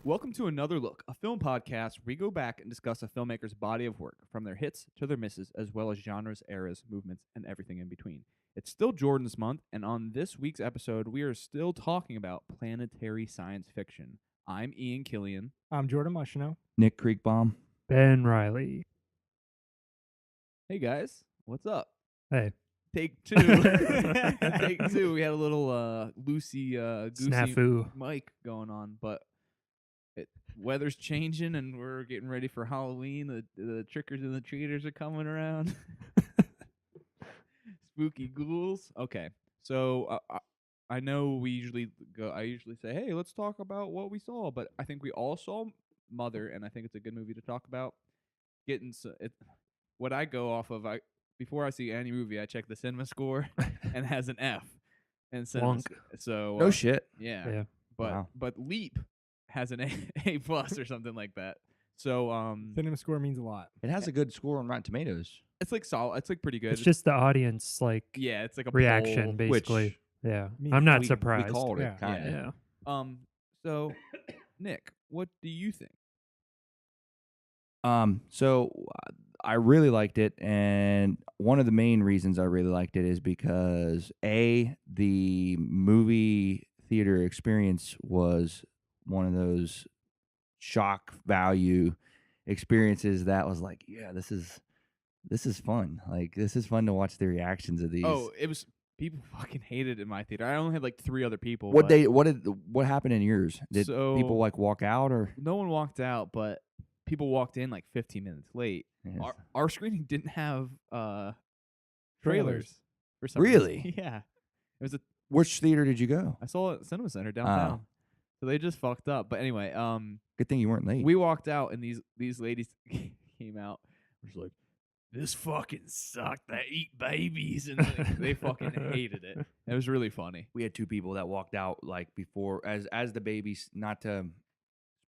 Welcome to Another Look, a film podcast where we go back and discuss a filmmaker's body of work, from their hits to their misses, as well as genres, eras, movements, and everything in between. It's still Jordan's month, and on this week's episode, we are still talking about planetary science fiction. I'm Ian Killian. I'm Jordan Mushno. Nick Creekbaum. Ben Riley. Hey guys, what's up? Hey. Take two. Take two. We had a little loosey goosey Snafu. mic going on, but weather's changing and we're getting ready for Halloween. The trickers and the treaters are coming around. Spooky ghouls. Okay, so I know I usually say, hey, let's talk about what we saw, but I think we all saw Mother, and I think it's a good movie to talk about. What I go off of, before I see any movie, I check the cinema score, and it has an F. And so No shit. Yeah. But Leap has an A plus or something like that. So Cinema score means a lot. It has a good score on Rotten Tomatoes. it's like solid. It's like pretty good. It's just the audience it's like a reaction, poll. basically. Yeah. Me I'm not too. surprised. We called it, Yeah. kind of. Yeah. So Nick, what do you think? So I really liked it, and one of the main reasons I really liked it is because the movie theater experience was one of those shock value experiences that was like, yeah, this is fun. Like, this is fun to watch the reactions of these. Oh, it was people fucking hated it in my theater. I only had like 3 other people. What happened in yours? Did So- people like walk out or? No one walked out, but people walked in like 15 minutes late. Yes. Our screening didn't have trailers for some Really? reason. Yeah. It was Which theater did you go? I saw it at Cinema Center downtown. So they just fucked up. But anyway, Good thing you weren't late. we walked out and these ladies came out. Was like, this fucking sucked. They eat babies, and they fucking hated it. It was really funny. We had 2 people that walked out like before as the babies, not to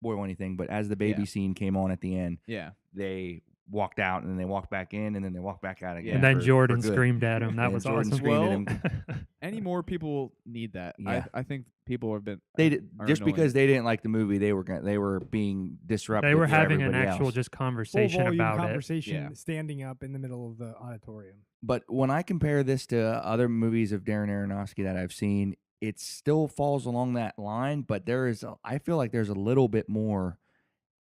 spoil anything, but as the baby scene came on at the end, Yeah. they walked out and then they walked back in and then they walked back out again. And then for Jordan good. screamed at him. That And was Jordan awesome. screamed at him. Any more people need that. Yeah. I think people have been Just annoying. because they didn't like the movie, they were being disruptive. They were to having an everybody actual else. just Full conversation volume about conversation Yeah. standing up in the middle of the auditorium. But when I compare this to other movies of Darren Aronofsky that I've seen, it still falls along that line. But I feel like there's a little bit more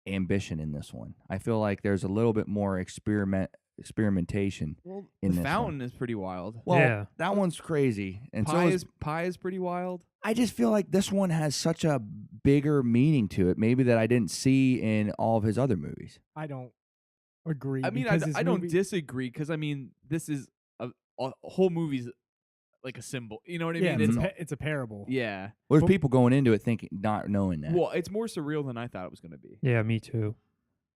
ambition in this one. I feel like there's a little bit more experimentation. Well, in the this fountain is pretty wild. Well, Yeah. that one's crazy, and Pie is pretty wild. I just feel like this one has such a bigger meaning to it, maybe that I didn't see in all of his other movies. I don't agree. I mean, because this I don't movie- disagree because I mean, this is a whole movie's like a symbol. You know what I Yeah, mean? it's a parable. Yeah. Well, there's Well- people going into it thinking, not knowing that. Well, it's more surreal than I thought it was going to be. Yeah, me too.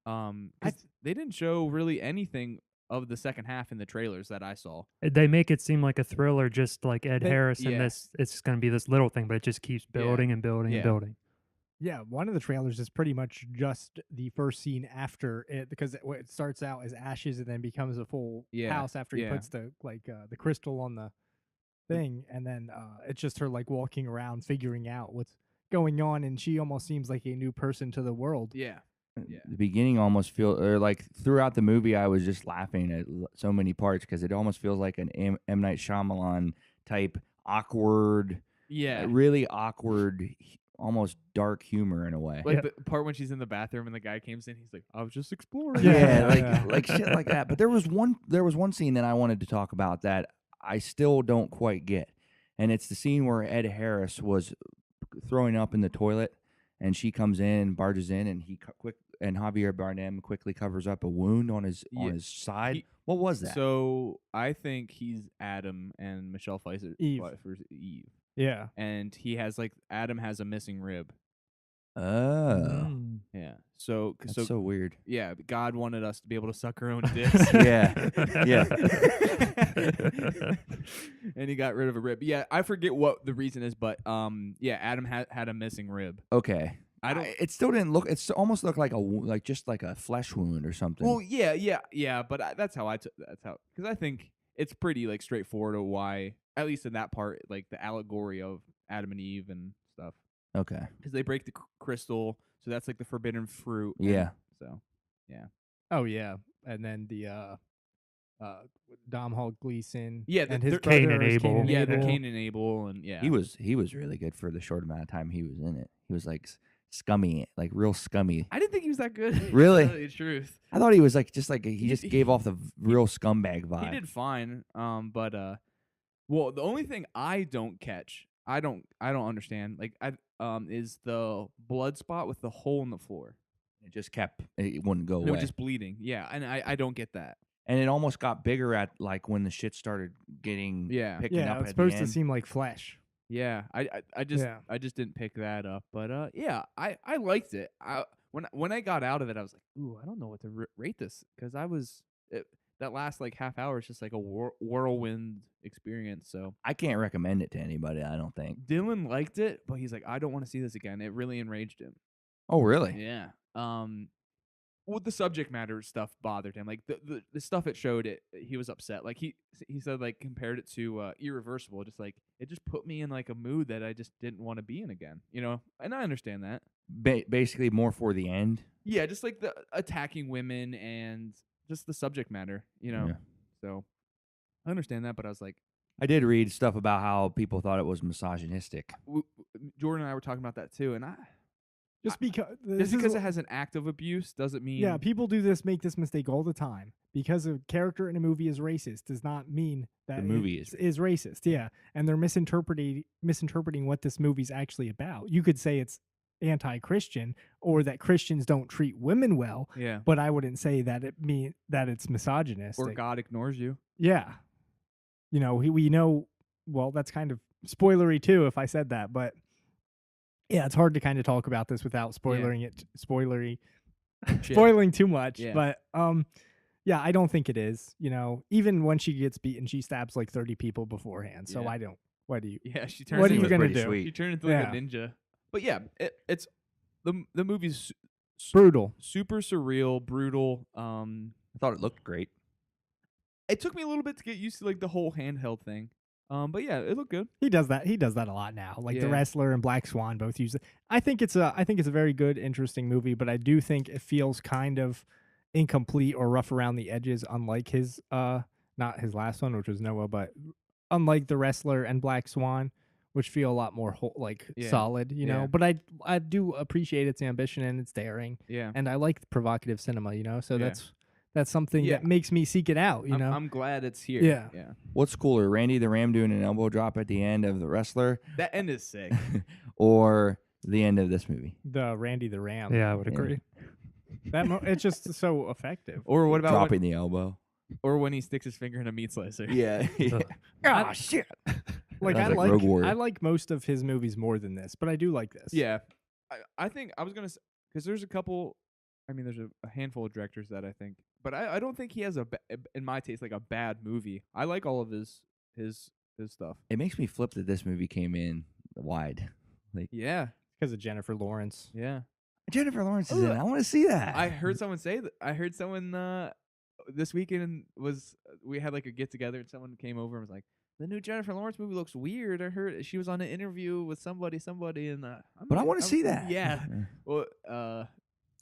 'Cause they didn't show really anything of the second half in the trailers that I saw. They make it seem like a thriller, just like Ed Harris, and yeah. it's going to be this little thing, but it just keeps building and building Yeah. and building. Yeah, one of the trailers is pretty much just the first scene after it, because it starts out as ashes and then becomes a full house after he yeah. puts the crystal on the thing, and then it's just her like walking around figuring out what's going on, and she almost seems like a new person to the world. Yeah. Yeah. The beginning almost like throughout the movie, I was just laughing at so many parts because it almost feels like an M. Night Shyamalan type awkward, Yeah. really awkward, almost dark humor in a way. Like Yeah. the part when she's in the bathroom and the guy comes in, he's like, I was just exploring. Yeah. like shit like that. But there was one scene that I wanted to talk about that I still don't quite get, and it's the scene where Ed Harris was throwing up in the toilet, and she comes in, barges in, and and Javier Bardem quickly covers up a wound on his side. What was that? So I think he's Adam and Michelle Pfeiffer's Eve. Yeah. And Adam has a missing rib. Oh, Mm. Yeah. So that's so weird. yeah, God wanted us to be able to suck our own dicks. Yeah, yeah. And he got rid of a rib. Yeah, I forget what the reason is, but yeah, Adam had a missing rib. Okay. I don't. It still didn't look. It almost looked like just like a flesh wound or something. Well, yeah. But that's how because I think it's pretty like straightforward of why, at least in that part, like the allegory of Adam and Eve and stuff. okay. Because they break the crystal, So that's like the forbidden fruit. Yeah. So, yeah. Oh yeah, and then the Dom Hall Gleason. Yeah, and they're- his Cain brother and is Cain Abel. and Yeah, the Abel. Cain and Abel, and yeah. He was really good for the short amount of time he was in it. He was like scummy, like real scummy. I didn't think he was that good. Really? To tell you the truth. I thought he was like he just he- gave off the real scumbag vibe. He did fine. But well, the only thing I don't catch, I don't understand, like is the blood spot with the hole in the floor. It just kept. It wouldn't go They were away. just bleeding. Yeah, and I don't get that. And it almost got bigger at like when the shit started getting picking Yeah, up. it's at supposed the to end. seem like flesh. Yeah, I just didn't pick that up. But yeah, I liked it. When I got out of it, I was like, ooh, I don't know what to rate this, because that last like half hour is just like a whirlwind experience. So I can't recommend it to anybody. I don't think. Dylan liked it, but he's like, I don't want to see this again. It really enraged him. Oh really? Yeah. Well, the subject matter stuff bothered him. Like the stuff it showed, he was upset. Like he said, like, compared it to Irreversible. Just like it just put me in like a mood that I just didn't want to be in again. You know, and I understand that. Basically, more for the end. Yeah, just like the attacking women and just the subject matter. You know, Yeah. so I understand that, but I was like, I did read stuff about how people thought it was misogynistic. Jordan and I were talking about that too, and Just because it has an act of abuse doesn't mean yeah, people make this mistake all the time. Because a character in a movie is racist does not mean that The movie is racist. Yeah, and they're misinterpreting what this movie's actually about. You could say it's anti-Christian or that Christians don't treat women well, yeah, but I wouldn't say that it's misogynistic. or God ignores you. Yeah, you know, we know. Well, that's kind of spoilery too if I said that, but yeah, it's hard to kind of talk about this without spoiling too much. Yeah. But yeah, I don't think it is. You know, even when she gets beaten, she stabs like 30 people beforehand. So Yeah. I don't. What do you? Yeah, she turns. What are into you gonna pretty do? She Sweet. turned into like Yeah. a ninja. But yeah, it's the movie's Brutal. super surreal, brutal. I thought it looked great. It took me a little bit to get used to like the whole handheld thing. But yeah, it looked good. He does that. He does that a lot now. Like The Yeah. Wrestler and Black Swan both use it. I think it's a very good, interesting movie, but I do think it feels kind of incomplete or rough around the edges, unlike his not his last one, which was Noah, but unlike The Wrestler and Black Swan, which feel a lot more Yeah. solid, you know. Yeah. But I do appreciate its ambition and its daring, Yeah. and I like provocative cinema, you know. So Yeah. that's something Yeah. that makes me seek it out, you know. I'm glad it's here. Yeah. Yeah. What's cooler, Randy the Ram doing an elbow drop at the end of The Wrestler, That end is sick. or the end of this movie? The Randy the Ram. Yeah, I would Yeah. agree. It's just so effective. Or what about Dropping the elbow. when he sticks his finger in a meat slicer? Yeah. Ah, shit. Like Sounds I like Rogue Warrior. I like most of his movies more than this, but I do like this. Yeah. I think I was gonna because there's a couple. I mean, there's a handful of directors that I think, but I don't think he has in my taste, like a bad movie. I like all of his stuff. It makes me flip that this movie came in wide. Like Yeah. Because of Jennifer Lawrence. Yeah. Jennifer Lawrence is in it. I want to see that. I heard someone say that. I heard someone this weekend we had like a get together and someone came over and was like, the new Jennifer Lawrence movie looks weird. I heard she was on an interview with somebody, and But I want to see that. Yeah. Well,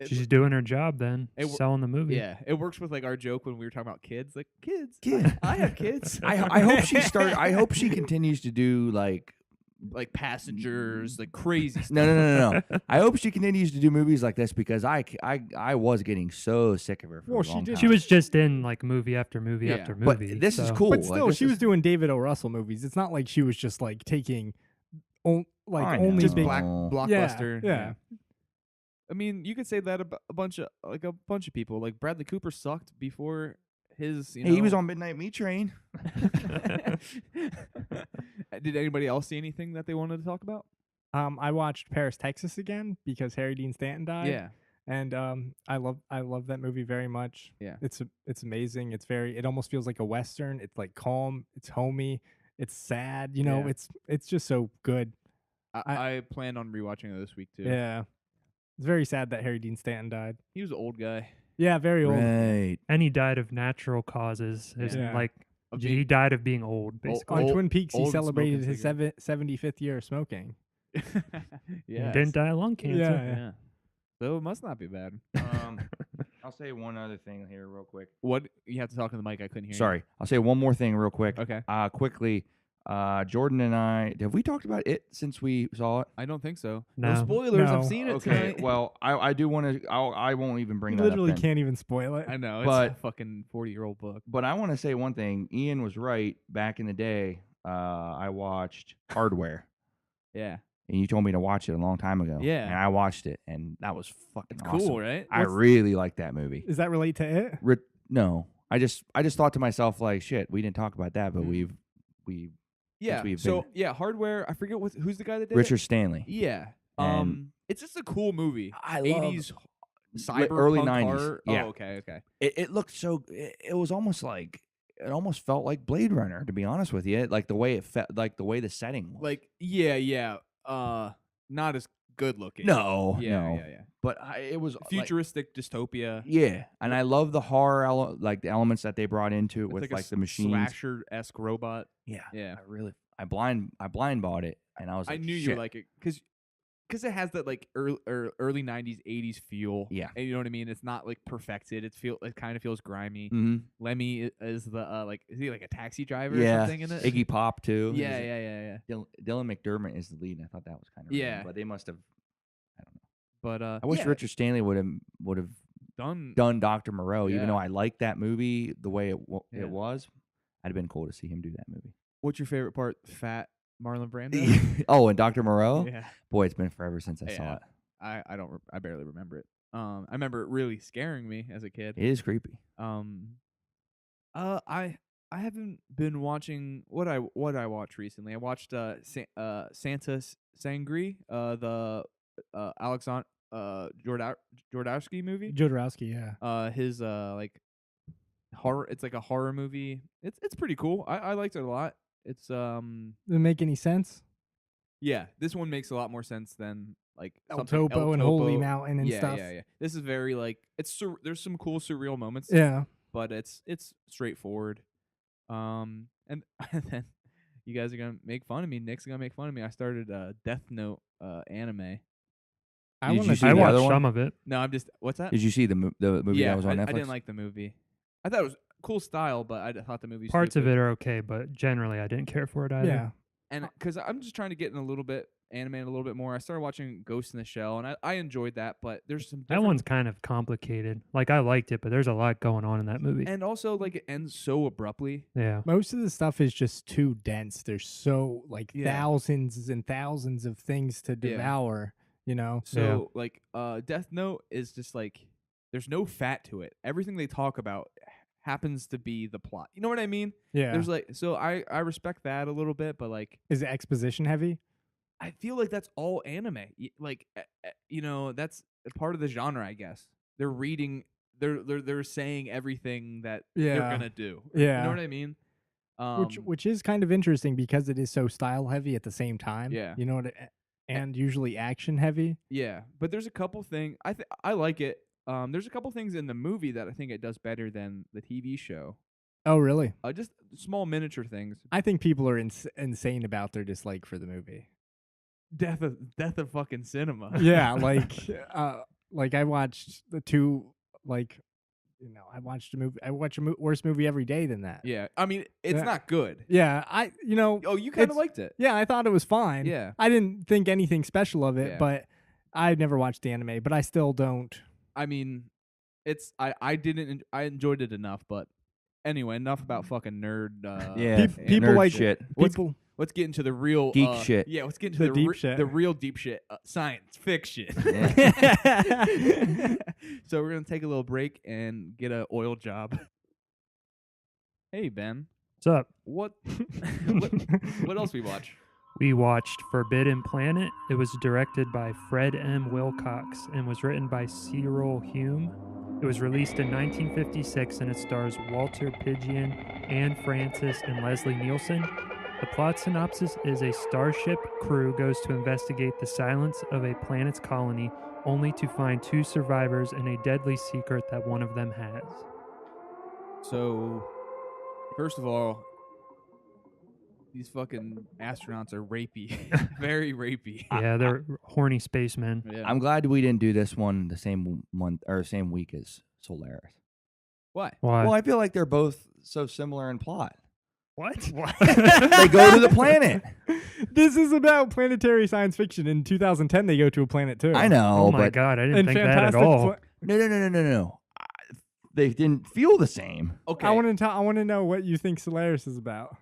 She's doing her job then, It wo- selling the movie. yeah, it works with like our joke when we were talking about kids. Like kids, Kid. I have kids. I hope she I hope she continues to do like like Passengers, like crazy stuff. no. I hope she continues to do movies like this because I was getting so sick of her. For Well, a she long did- time. She was just in like movie after movie Yeah. after But movie. this is so- cool. But Like, still, this she is- was doing David O. Russell movies. It's not like she was just like taking I know. only Just big blockbuster. Yeah. I mean, you could say that about a bunch of people. Like Bradley Cooper sucked before his. You know, Hey, he was on Midnight Meat Train. Did anybody else see anything that they wanted to talk about? I watched Paris, Texas again because Harry Dean Stanton died. Yeah. And I love that movie very much. Yeah. It's amazing. It almost feels like a Western. It's like calm, it's homey, it's sad, you know, Yeah. it's just so good. I plan on rewatching it this week too. Yeah. It's very sad that Harry Dean Stanton died. He was an old guy. Yeah, very old. Right. and he died of natural causes. It's Yeah. like Of he being- died of being old, basically. On Old- Twin Peaks, he old and celebrated smoking his 75th year of smoking. yeah. Didn't die of lung cancer. Yeah. Yeah. So it must not be bad. I'll say one other thing here real quick. What you have to talk to the mic? I couldn't hear Sorry, I'll say one more thing real quick. you. Okay. Quickly, Jordan and I, have we talked about it since we saw it? I don't think so. No. spoilers. No. I've seen it Okay, tonight. well, I do want to. I won't even bring You that literally up. Then. can't even spoil it. I know it's But- a fucking 40-year-old book. But I want to say one thing. Ian was right. Back in the day, I watched Hardware, Yeah, and you told me to watch it a long time ago. Yeah. and I watched it, and that was fucking it's awesome. cool, right? I really liked that movie. Does that relate to it? No, I just thought to myself like, shit, we didn't talk about that, but Mhm. we Yeah. we've So been- yeah, Hardware. I forget who's the guy that did Richard it. Stanley. Yeah. And- It's just a cool movie. I love 80s cyberpunk early 90s. horror. Yeah. Oh, okay. It looked so. It was almost like it almost felt like Blade Runner, to be honest with you. Like the way it felt, like the way the setting was. Like yeah. Not as good looking. no, Yeah, no. yeah. But it was Futuristic dystopia. yeah, and I love the horror, like the elements that they brought into it It's with a like the machines. slasher-esque robot. Yeah, Yeah. I blind bought it, and I was I like, knew you shit. would like it because it has that like early 90s 80s feel. Yeah. And you know what I mean? It's not like perfected. It kind of feels grimy. Mm-hmm. Lemmy is the is he like a taxi driver or Yeah, something in it? Iggy Pop too. Yeah. Dylan McDermott is the lead, and I thought that was kind of Yeah. but they must have. I don't know. But I wish yeah, Richard Stanley would have done. done Dr. Moreau, even Yeah. though I liked that movie the way Yeah. it was. I'd have been cool to see him do that movie. What's your favorite part? Fat Marlon Brando. Oh, and Dr. Moreau? Yeah. Boy, it's been forever since I saw Yeah. it. I don't. I barely remember it. I remember it really scaring me as a kid. It is creepy. I haven't been watching what I watched recently. I watched Santa Sangre, the Alexander Jodorowsky movie. Jodorowsky, yeah. His like horror. It's like a horror movie. It's pretty cool. I liked it a lot. It's Doesn't make any sense. yeah. This one makes a lot more sense than like El something Topo and Holy Mountain and yeah, stuff. Yeah. This is very like there's some cool surreal moments. Yeah. But it's straightforward. And then you guys are gonna make fun of me. Nick's gonna make fun of me. I started Death Note anime. I Did want you to see I the watched other one? some of it. No, I'm just what's that? Did you see the movie yeah, that was on Netflix? I didn't like the movie. I thought it was cool style, but I thought the movie Parts of it are okay, but generally I didn't care for it either. Yeah. and because I'm just trying to get in a little bit anime a little bit more. I started watching Ghost in the Shell, and I enjoyed that, but there's some That different- one's kind of complicated. Like I liked it, but there's a lot going on in that movie. and also like it ends so abruptly. Yeah. Most of the stuff is just too dense. There's so like Yeah. thousands and thousands of things to Yeah. devour, you know? So like Death Note is just like there's no fat to it. Everything they talk about happens to be the plot. You know what I mean? Yeah. There's like so I respect that a little bit, but like Is it exposition heavy? I feel like that's all anime. Like you know, that's a part of the genre, I guess. They're reading they're saying everything that they're Yeah. going to do. Yeah. You know what I mean? Which is kind of interesting because it is so style heavy at the same time. Yeah. You know what? And usually action heavy. Yeah, but there's a couple things I like it. There's a couple things in the movie that I think it does better than the TV show. Oh, really? Just small miniature things. I think people are insane about their dislike for the movie. Death of fucking cinema. Yeah, like I watched the two, like, you know, I watch a worse movie every day than that. Yeah, I mean it's Yeah. not good. Yeah, Oh, you kind of It's- liked it. yeah, I thought it was fine. Yeah. I didn't think anything special of it, Yeah. but I've never watched the anime, but I still don't. I mean, I enjoyed it enough, but anyway, enough about fucking nerd. Yeah, People nerd like shit. People. Let's get into the real Geek shit. Yeah, let's get into The the deep re- shit. the real deep shit, science fiction. So we're gonna take a little break and get an oil job. Hey Ben, What's up? what else we watch? We watched Forbidden Planet. It was directed by Fred M. Wilcox and was written by Cyril Hume. It was released in 1956 and it stars Walter Pidgeon, Anne Francis, and Leslie Nielsen. The plot synopsis is a starship crew goes to investigate the silence of a planet's colony, only to find two survivors and a deadly secret that one of them has. So, first of all, these fucking astronauts are rapey, very rapey. Yeah, they're horny spacemen. Yeah. I'm glad we didn't do this one the same month or same week as Solaris. Why? Why? Well, I feel like they're both so similar in plot. What? They go to the planet. This is about planetary science fiction. In 2010, they go to a planet too. I know, Oh my but god, I didn't And think that at Fantastic all. no. They didn't feel the same. Okay. I want to know what you think Solaris is about.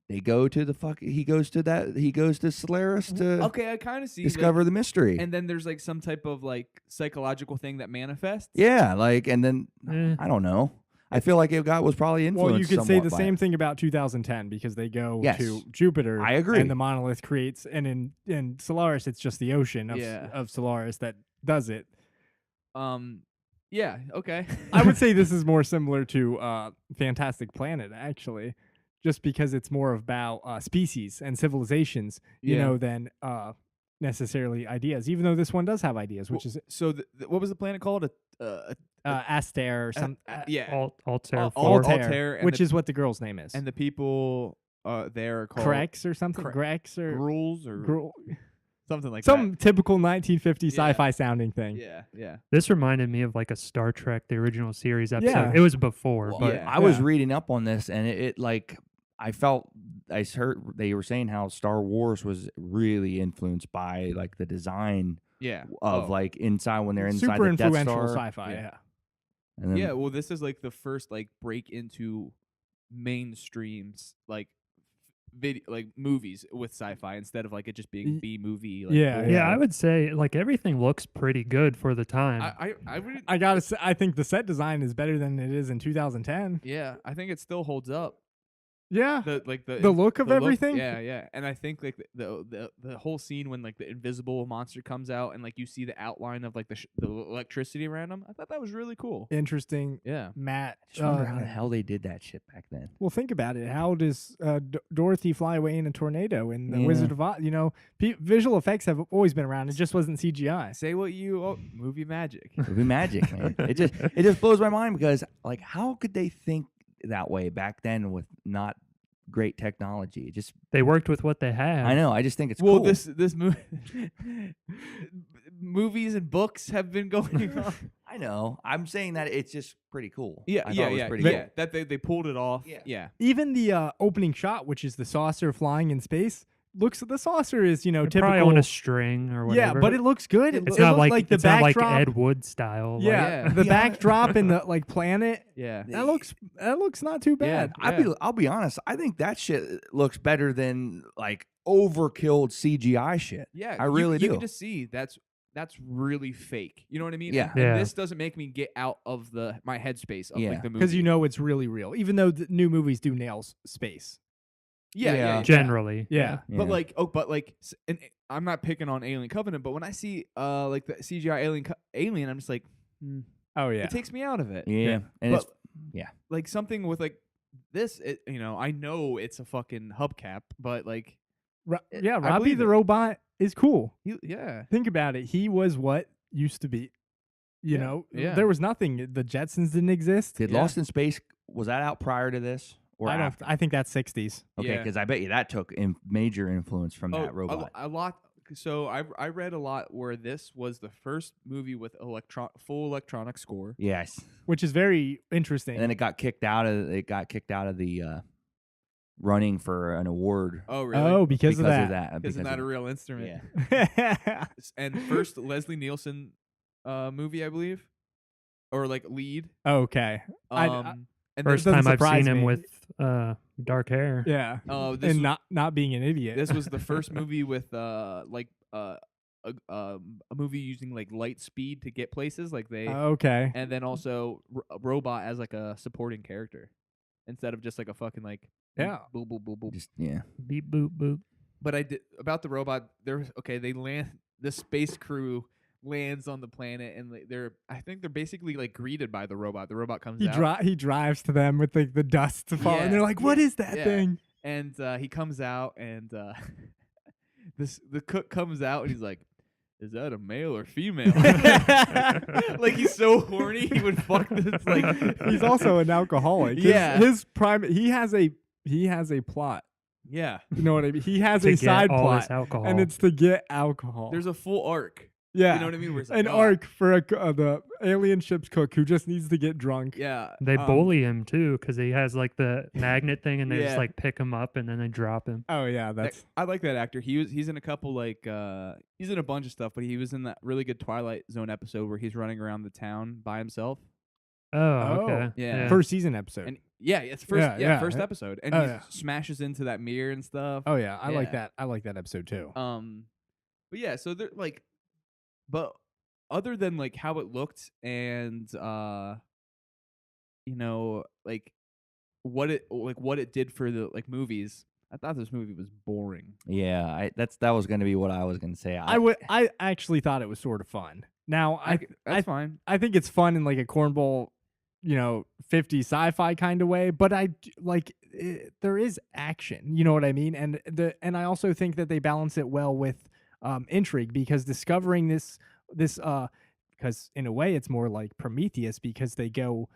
They go to the He goes to Solaris to Okay, I kind of see. discover the mystery. And then there's like some type of like psychological thing that manifests. Yeah, like, and then Eh. I don't know. I feel like was probably influenced. Well, you could say somewhat the by same it. thing about 2010 because they go Yes. to Jupiter. I agree. And the monolith creates, and in Solaris, it's just the ocean of Solaris that does it. Yeah. Okay. I would say this is more similar to Fantastic Planet, actually, just because it's more about species and civilizations, Yeah. than necessarily ideas. Even though this one does have ideas, which is So what was the planet called? Astaire or some Yeah. Altair. Altair, and which the- is what the girl's name is. And the people there are called Crex or something, Grex or Gruels or something like some typical 1950 Yeah. sci-fi sounding that. thing. Yeah. This reminded me of like a Star Trek, the original series episode. Yeah. It was before, Well, but yeah. I was reading up on this, and it like I heard they were saying how Star Wars was really influenced by like the design Yeah. of like inside when they're inside Super the Death influential Star. sci-fi. Yeah. Yeah. And then, Yeah, well, this is like the first like break into mainstreams like video like movies with sci-fi instead of like it just being Y- B movie. Like, yeah, bullshit. yeah, I would say like everything looks pretty good for the time. I really, I gotta say, I think the set design is better than it is in 2010. yeah, I think it still holds up. Yeah, The look of everything. Yeah, and I think like the whole scene when like the invisible monster comes out and like you see the outline of like the electricity around him. I thought that was really cool. Interesting, Yeah. Matt. I just wonder how the hell they did that shit back then. Well, think about it. How does Dorothy fly away in a tornado in the Yeah. Wizard of Oz? Visual effects have always been around. It just wasn't CGI. Say what you movie magic. It'd be magic, man. It just blows my mind because like how could they think that way back then with not great technology? It just They worked with what they had. I know. I just think it's Well, cool. this movie, movies and books have been going on. I know. I'm saying that it's just pretty cool. Yeah, I thought it was pretty yeah. cool. That they pulled it off. Yeah. Yeah. Even the opening shot, which is the saucer flying in space, the saucer is They're typical. probably on a string or whatever. Yeah, but it looks good. it's it not looks like the it's not like backdrop. Ed Wood style. Yeah, Yeah. the Yeah. backdrop and the like planet. Yeah. That looks not too bad. I'll be honest. I think that shit looks better than like overkilled CGI shit. Yeah. I really you do. can just see that's really fake. You know what I mean? Yeah. And Yeah. this doesn't make me get out of my headspace of Yeah. like the movie. Because it's really real. Even though the new movies do nail space. yeah. Generally. Yeah. But and I'm not picking on Alien Covenant, but when I see like the CGI Alien, I'm just like, Oh yeah. it takes me out of it. Yeah. And But it's like something with like this, I know it's a fucking hubcap, but like, I Robbie believe the it. robot is cool. yeah, Think about it. He was what used to be. Yeah. There was nothing. The Jetsons didn't exist. did Yeah. Lost in Space was that out prior to this or I don't. after? I think that's 60s. Okay, Yeah. because I bet you that took major influence from that robot. A lot. So I read a lot where this was the first movie with full electronic score. Yes, Which is very interesting. and then it got kicked out of the running for an award Oh really? Oh, because of that. Isn't because that of a real instrument? Yeah. And first Leslie Nielsen movie, I believe, or like lead. Okay. And First doesn't time I've surprise seen him me. with dark hair. Yeah. this And was, not being an idiot. this was the first movie with a movie using like light speed to get places, like they, Okay. and then also a robot as like a supporting character instead of just like a fucking like Yeah. boop boop boop boop. just yeah. Beep boop boop. But I did about the robot. They land. The space crew lands on the planet, and I think they're basically like greeted by the robot. The robot comes out. He drives to them with like the dust to fall, Yeah. and they're like, "What is that Yeah. thing?" And he comes out, and the cook comes out, and he's like, "Is that a male or female?" Like he's so horny, he would fuck this. Like He's also an alcoholic. Yeah. His prime. He has a plot Yeah. You know what I mean? He has to a get side all plot, this alcohol. and it's to get alcohol. There's a full arc. yeah, You know what I mean? Where it's like, an oh, arc for the alien ship's cook who just needs to get drunk. Yeah. They bully him too because he has like the magnet thing, and they just Yeah. like pick him up and then they drop him. Oh yeah, that's I like that actor. He's in a couple he's in a bunch of stuff, but he was in that really good Twilight Zone episode where he's running around the town by himself. Oh, okay. Yeah. first season episode. And yeah, it's first first episode. And Oh, he yeah. smashes into that mirror and stuff. Oh yeah, I like Yeah. that. I like that episode too. But yeah, so they're like, but other than like how it looked and you know, like what it did for the like movies, I thought this movie was boring. Yeah, that was going to be what I was going to say. I actually thought it was sort of fun. Now That's fine. I think it's fun in like a cornball, 50 sci-fi kind of way, but there is action, you know what I mean? And I also think that they balance it well with intrigue, because discovering this because in a way it's more like Prometheus, because they go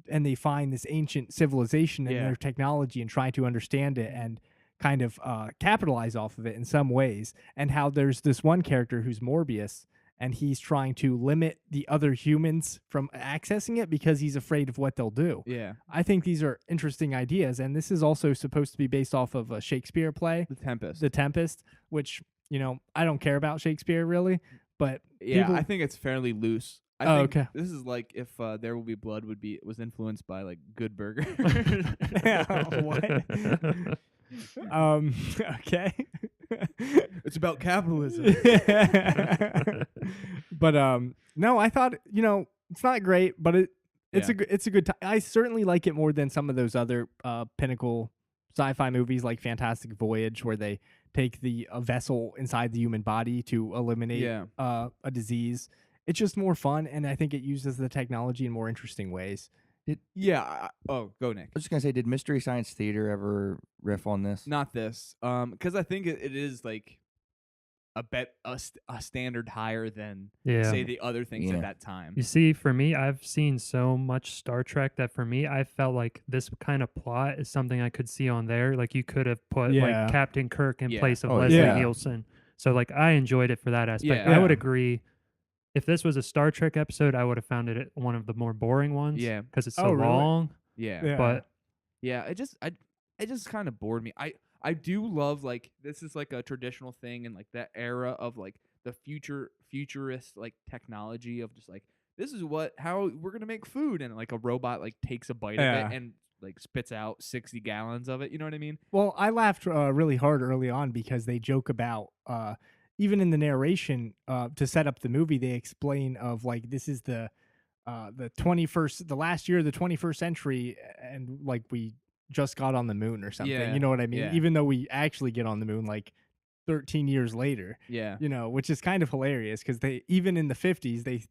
and they find this ancient civilization and Yeah. their technology and try to understand it and kind of capitalize off of it in some ways, and how there's this one character who's Morbius, and he's trying to limit the other humans from accessing it because he's afraid of what they'll do. Yeah. I think these are interesting ideas, and this is also supposed to be based off of a Shakespeare play, The Tempest. The Tempest, which, I don't care about Shakespeare really, but Yeah, people- I think it's fairly loose. I Oh, think okay. This is like if There Will Be Blood was influenced by like Good Burger. What? Okay. It's about capitalism. But no, I thought, it's not great, but it's Yeah. it's a good time. I certainly like it more than some of those other pinnacle sci-fi movies like Fantastic Voyage, where they take a vessel inside the human body to eliminate Yeah. a disease. It's just more fun, and I think it uses the technology in more interesting ways. Yeah. Oh, go Nick. I was just going to say, did Mystery Science Theater ever riff on this? Not this. Because I think it is like a standard higher than Yeah. say the other things Yeah. at that time. You see, for me, I've seen so much Star Trek that for me, I felt like this kind of plot is something I could see on there. Like you could have put Yeah. like Captain Kirk in Yeah. place of Oh, Leslie yeah. Nielsen. So like I enjoyed it for that aspect. Yeah. I would Yeah. agree. If this was a Star Trek episode, I would have found it one of the more boring ones. Yeah. Because it's so Oh, really? long. Yeah. Yeah. But Yeah, it just kind of bored me. I do love like this is like a traditional thing in like that era of like the futurist like technology of just like this is how we're gonna make food, and like a robot like takes a bite of Yeah. it and like spits out 60 gallons of it. You know what I mean? Well, I laughed really hard early on because they joke about even in the narration to set up the movie, they explain of like this is the 21st, the last year of the 21st century, and like we just got on the moon or something. Yeah, You know what I mean? yeah. Even though we actually get on the moon like 13 years later, Yeah. which is kind of hilarious because they even in the 50s they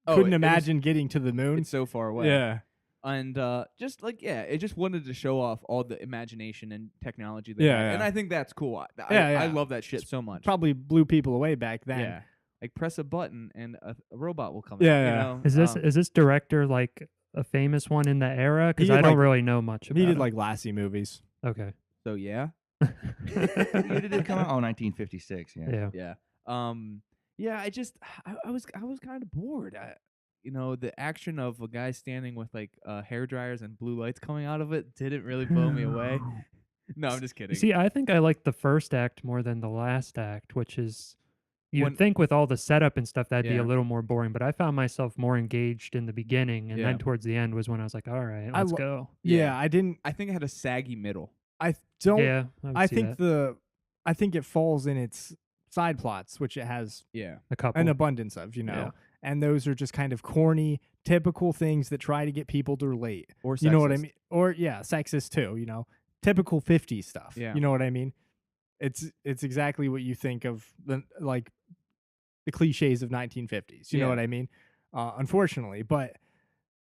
Oh, couldn't it was- imagine getting to the moon. It's so far away. Yeah. And just like it just wanted to show off all the imagination and technology. Yeah, and yeah. I think that's cool. I Yeah. love that shit so much. Probably blew people away back then. Yeah, like press a button and a robot will come. Yeah, out, yeah. You know? is this director like a famous one in the era? Because He did, I don't like- really know much about He did him. like Lassie movies. Okay. So yeah, When did it come out? Oh, 1956. Yeah. Yeah. yeah. I was kind of bored. The action of a guy standing with like hair dryers and blue lights coming out of it didn't really blow me away. No, I'm just kidding. See, I think I like the first act more than the last act, which is you'd When- think with all the setup and stuff that'd be Yeah. a little more boring, but I found myself more engaged in the beginning, and Yeah. then towards the end was when I was like, all right, I let's lo- go. Yeah, I didn't. I think it had a saggy middle. I don't. Yeah, I, would I see think that. I think it falls in its side plots, which it has Yeah, a couple. an abundance of, Yeah. and those are just kind of corny, typical things that try to get people to relate. or You know what I sexist. mean? Or sexist too. Typical 50s stuff. Yeah. You know what I mean? It's exactly what you think of the cliches of 1950s. You know Yeah. what I mean? Unfortunately, but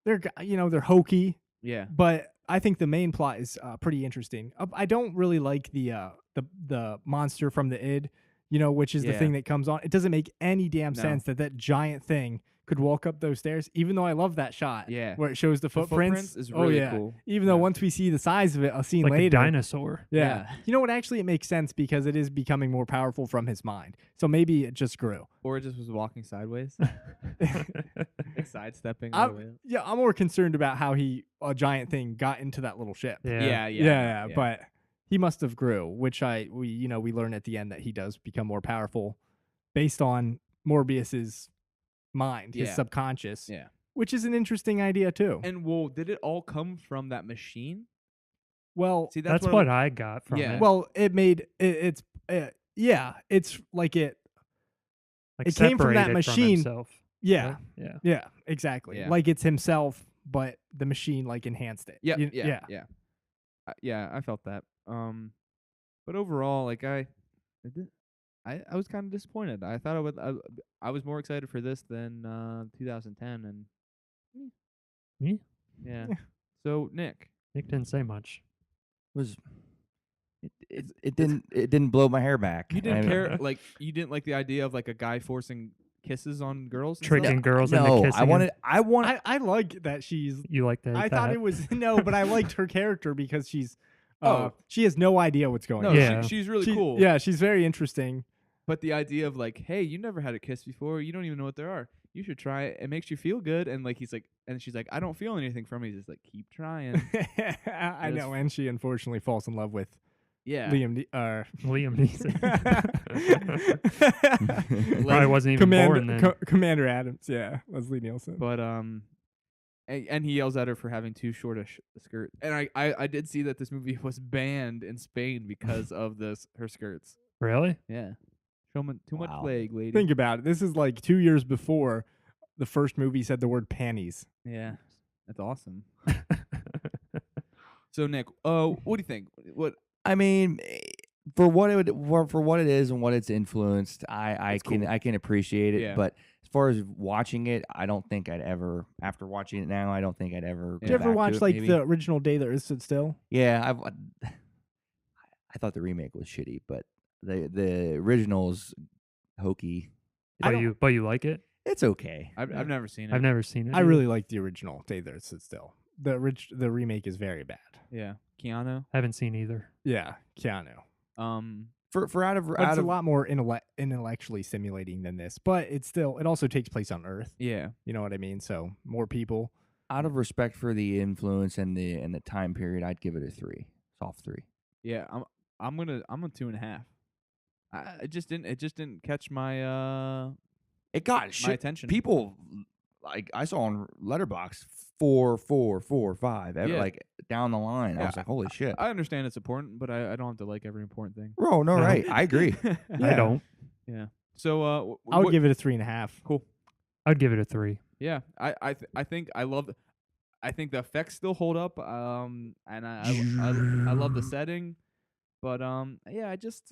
they're they're hokey. Yeah, But I think the main plot is pretty interesting. I don't really like the monster from the id, which is the Yeah. thing that comes on. It doesn't make any damn No. sense that giant thing could walk up those stairs. Even though I love that shot, Yeah. where it shows the footprints. is Oh really yeah. cool. Even though Yeah. once we see the size of it, a scene Like a later, dinosaur. yeah. Yeah. You know what? Actually, it makes sense because it is becoming more powerful from his mind. So maybe it just grew. Or it just was walking sideways, like sidestepping. all the way up. I'm more concerned about how a giant thing got into that little ship. Yeah. Yeah. But he must have grew, which we learn at the end that he does become more powerful based on Morbius's mind, his Yeah. subconscious. Yeah. Which is an interesting idea too. And well, did it all come from that machine? Well, See, That's what I got from Yeah. it. well, it made it's like it. Like it came from that separated machine. himself, Yeah, right? Yeah. yeah, exactly. Yeah. Like it's himself, but the machine like enhanced it. Yeah, You- yeah. I felt that. But overall, like I was kind of disappointed. I thought I was more excited for this than 2010, and Me? yeah. Yeah. So Nick, Nick didn't say much. Was it didn't blow my hair back. you didn't I mean, care, like you didn't like the idea of like a guy forcing kisses on girls, and Tricking stuff? girls into No, kissing. I wanted. I like that she's. You like that? I thought it was no, but I liked her character because she's. She has no idea what's going No, on. Yeah. she's really She- cool. Yeah, she's very interesting. But the idea of like, hey, you never had a kiss before, you don't even know what there are. You should try it. It makes you feel good. And like he's like, and she's like, I don't feel anything from it. He's just like, keep trying. I know, and she unfortunately falls in love with Yeah. Liam. Liam Neeson. Probably wasn't even born then. Commander Adams. Yeah, Leslie Nielsen. But and he yells at her for having too short a skirt. And I did see that this movie was banned in Spain because of her skirts. Really? Yeah. Too much Wow. leg, lady. Think about it. This is like 2 years before the first movie said the word panties. Yeah. That's awesome. So Nick, what do you think? What I mean, for what it is and what it's influenced, I It's can cool. I can appreciate it. Yeah. But as far as watching it, I don't think I'd ever. After watching it now, I don't think I'd ever. Did go you ever back to watch it, like maybe. the original Day That Stood Still? Yeah, I thought the remake was shitty, but the original's hokey. I But you like it? It's okay. I've never seen it. I've never seen it. I either. really like the original Day That Stood Still. The remake is very bad. Yeah. Keanu. haven't seen either. Yeah, Keanu. For out of But out it's a of lot more intellectually stimulating than this, but it also takes place on Earth. Yeah. You know what I mean? So more people. out of respect for the influence and the time period, I'd give it a 3, soft 3. Yeah. I'm a 2.5. It just didn't catch my It got my shit. attention. People like I saw on Letterboxd 4, 4, 4, 5, Yeah. like down the line. I Yeah, was like, holy shit. I understand it's important, but I don't have to like every important thing. Bro, no, No. right. I agree. I Yeah. don't. Yeah. So I would give it a 3.5. cool. I'd give it a 3. Yeah. I think I think the effects still hold up. And I love the setting, but yeah, I just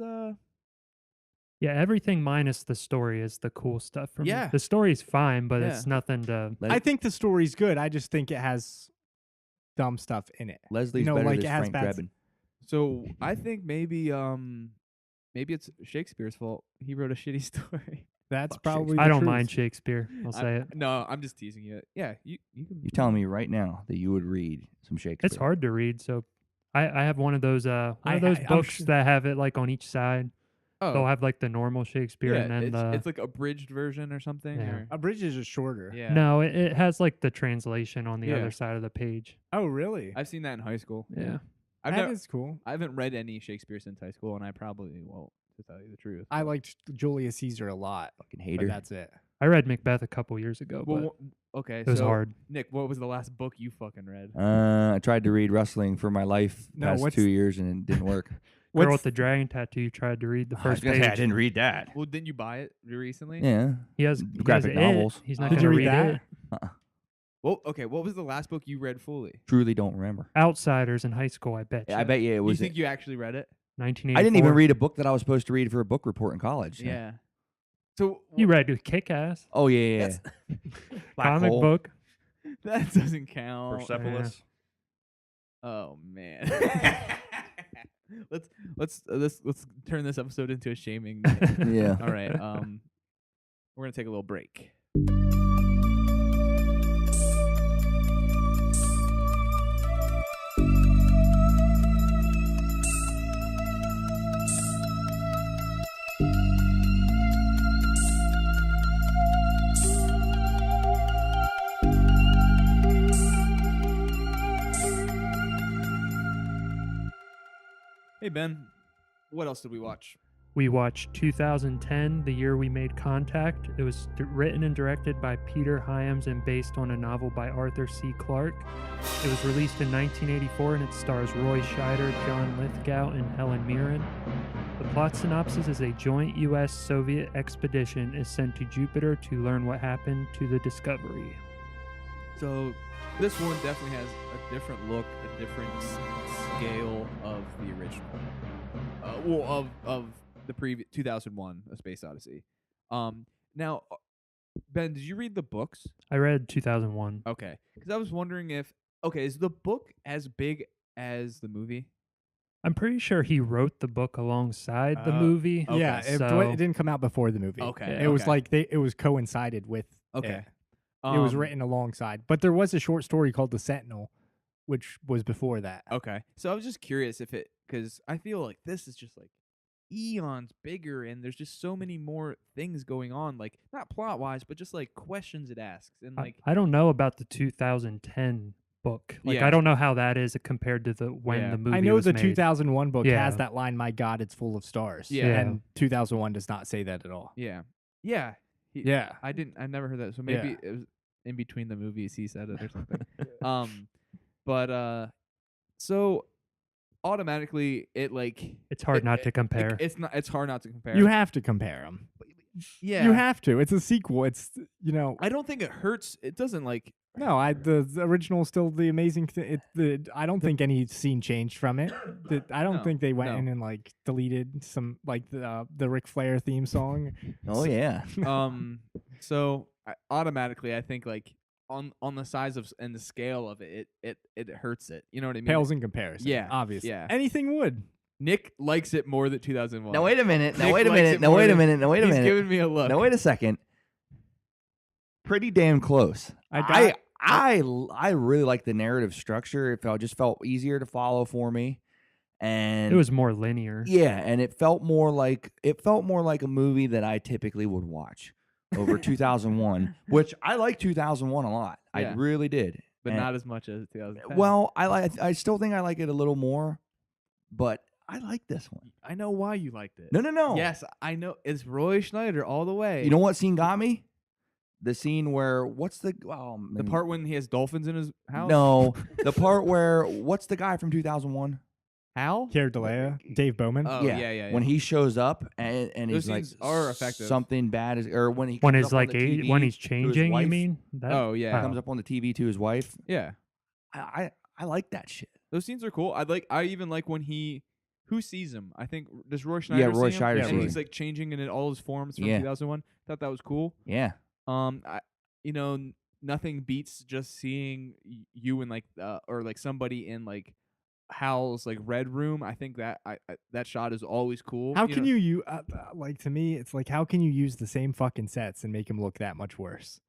Yeah, everything minus the story is the cool stuff for Yeah. me. The story's fine, but Yeah. it's nothing to. I think the story's good. I just think it has dumb stuff in it. Leslie's No, better like, than it has Frank bad Drebin. so I think maybe it's Shakespeare's fault. He wrote a shitty story. That's Fuck probably. I the don't truth. mind Shakespeare. I'll say it. No, I'm just teasing you. Yeah, you can. You're telling me right now that you would read some Shakespeare. It's hard to read, so I have one of those I'm books sure- that have it like on each side. Oh, They'll have like the normal Shakespeare yeah, and then the it's like abridged version or something. Yeah. Or, Abridged is shorter. yeah. no, it has like the translation on the Yeah. other side of the page. Oh, really? I've seen that in high school. Yeah. I've That never, is cool. I haven't read any Shakespeare since high school, and I probably won't, to tell you the truth. I liked Julius Caesar a lot, Fucking but hater. that's it. I read Macbeth a couple years ago, but Well, okay, it was so hard. Nick, what was the last book you fucking read? I tried to read wrestling for my life No, past what's- 2 years and it didn't work. Girl What's- with the dragon tattoo tried to read the I was first gonna page. say, I didn't read that. Well, didn't you buy it recently? Yeah. He has Graphic he has novels. It. He's not Did going you to read read that? it. Well, okay. What was the last book you read fully? Truly don't remember. Outsiders in high school, I bet. I bet you it You was. think you actually read it? 1984. I didn't even read a book that I was supposed to read for a book report in college. Yeah. So You read Kick-Ass, Oh yeah. That's- Black comic hole. book. that doesn't count. Persepolis. Oh man. let's turn this episode into a shaming. Yeah. All right. We're gonna take a little break. Hey Ben, what else did we watch? We watched 2010, the year we made contact. It was written and directed by Peter Hyams and based on a novel by Arthur C. Clarke. It was released in 1984 and it stars Roy Scheider, John Lithgow, and Helen Mirren. The plot synopsis is a joint U.S.-Soviet expedition is sent to Jupiter to learn what happened to the Discovery. So this one definitely has a different look, a different scale of the original. Of the previous 2001, A Space Odyssey. Now, Ben, did you read the books? I read 2001. Okay, because I was wondering if is the book as big as the movie? I'm pretty sure he wrote the book alongside the movie. Okay. Yeah, it didn't come out before the movie. Okay, It was okay. like it was coincided with Okay, it was written alongside. But there was a short story called The Sentinel, which was before that. Okay, so I was just curious if because I feel like this is just like eons bigger, and there's just so many more things going on, like not plot wise, but just like questions it asks, and like I don't know about the 2010 book. Like Yeah. I don't know how that is compared to the when the movie I know was the made. 2001 book Yeah. has that line, "My God, it's full of stars." Yeah. And 2001 does not say that at all. yeah. Yeah. I never heard that, so maybe Yeah. it was in between the movies he said it or something. But so automatically it like It's hard not to compare. it's hard not to compare. You have to compare them. yeah. You have to. It's a sequel. It's I don't think it hurts. It doesn't like no. The original is still the amazing thing. I don't think any scene changed from it. I don't No, think they went no. in and like deleted some like the Ric Flair theme song. Oh yeah. so automatically I think like on the size of and the scale of it hurts it. You know what I mean? Pales in comparison. Yeah, obviously. yeah. Anything would. Nick likes it more than 2001. Now wait a minute. Now Nick wait a likes minute. it Now more wait a than- minute. Now wait a He's minute. giving me a look. Now wait a second. Pretty damn close. I really like the narrative structure. It just felt easier to follow for me, and it was more linear. yeah, and it felt more like a movie that I typically would watch over 2001, which I like 2001 a lot. Yeah. I really did, but And- not as much as 2010. well. I still think I like it a little more, but I like this one. I know why you liked it. No. Yes, I know. It's Roy Schneider all the way. You know what scene got me? The scene where the part when he has dolphins in his house? No, the part where what's the guy from 2001? Hal? Keir Delea, Dave Bowman. Oh, yeah. When he shows up and Those he's like scenes are effective. something bad is, or when he When comes it's up on like the TV when he's to his changing, you wife, mean? That, Oh, yeah. comes up on the TV to his wife. Yeah. I like that shit. Those scenes are cool. I even like when who sees him? I think does Roy Schneider Roy see him? Scheider And sees he's him. like changing in all his forms from Yeah. 2001. Thought that was cool. Yeah. Nothing beats just seeing you in like or like somebody in like Hal's like red room. I think that that shot is always cool. How can you like, to me it's like, how can you use the same fucking sets and make them look that much worse?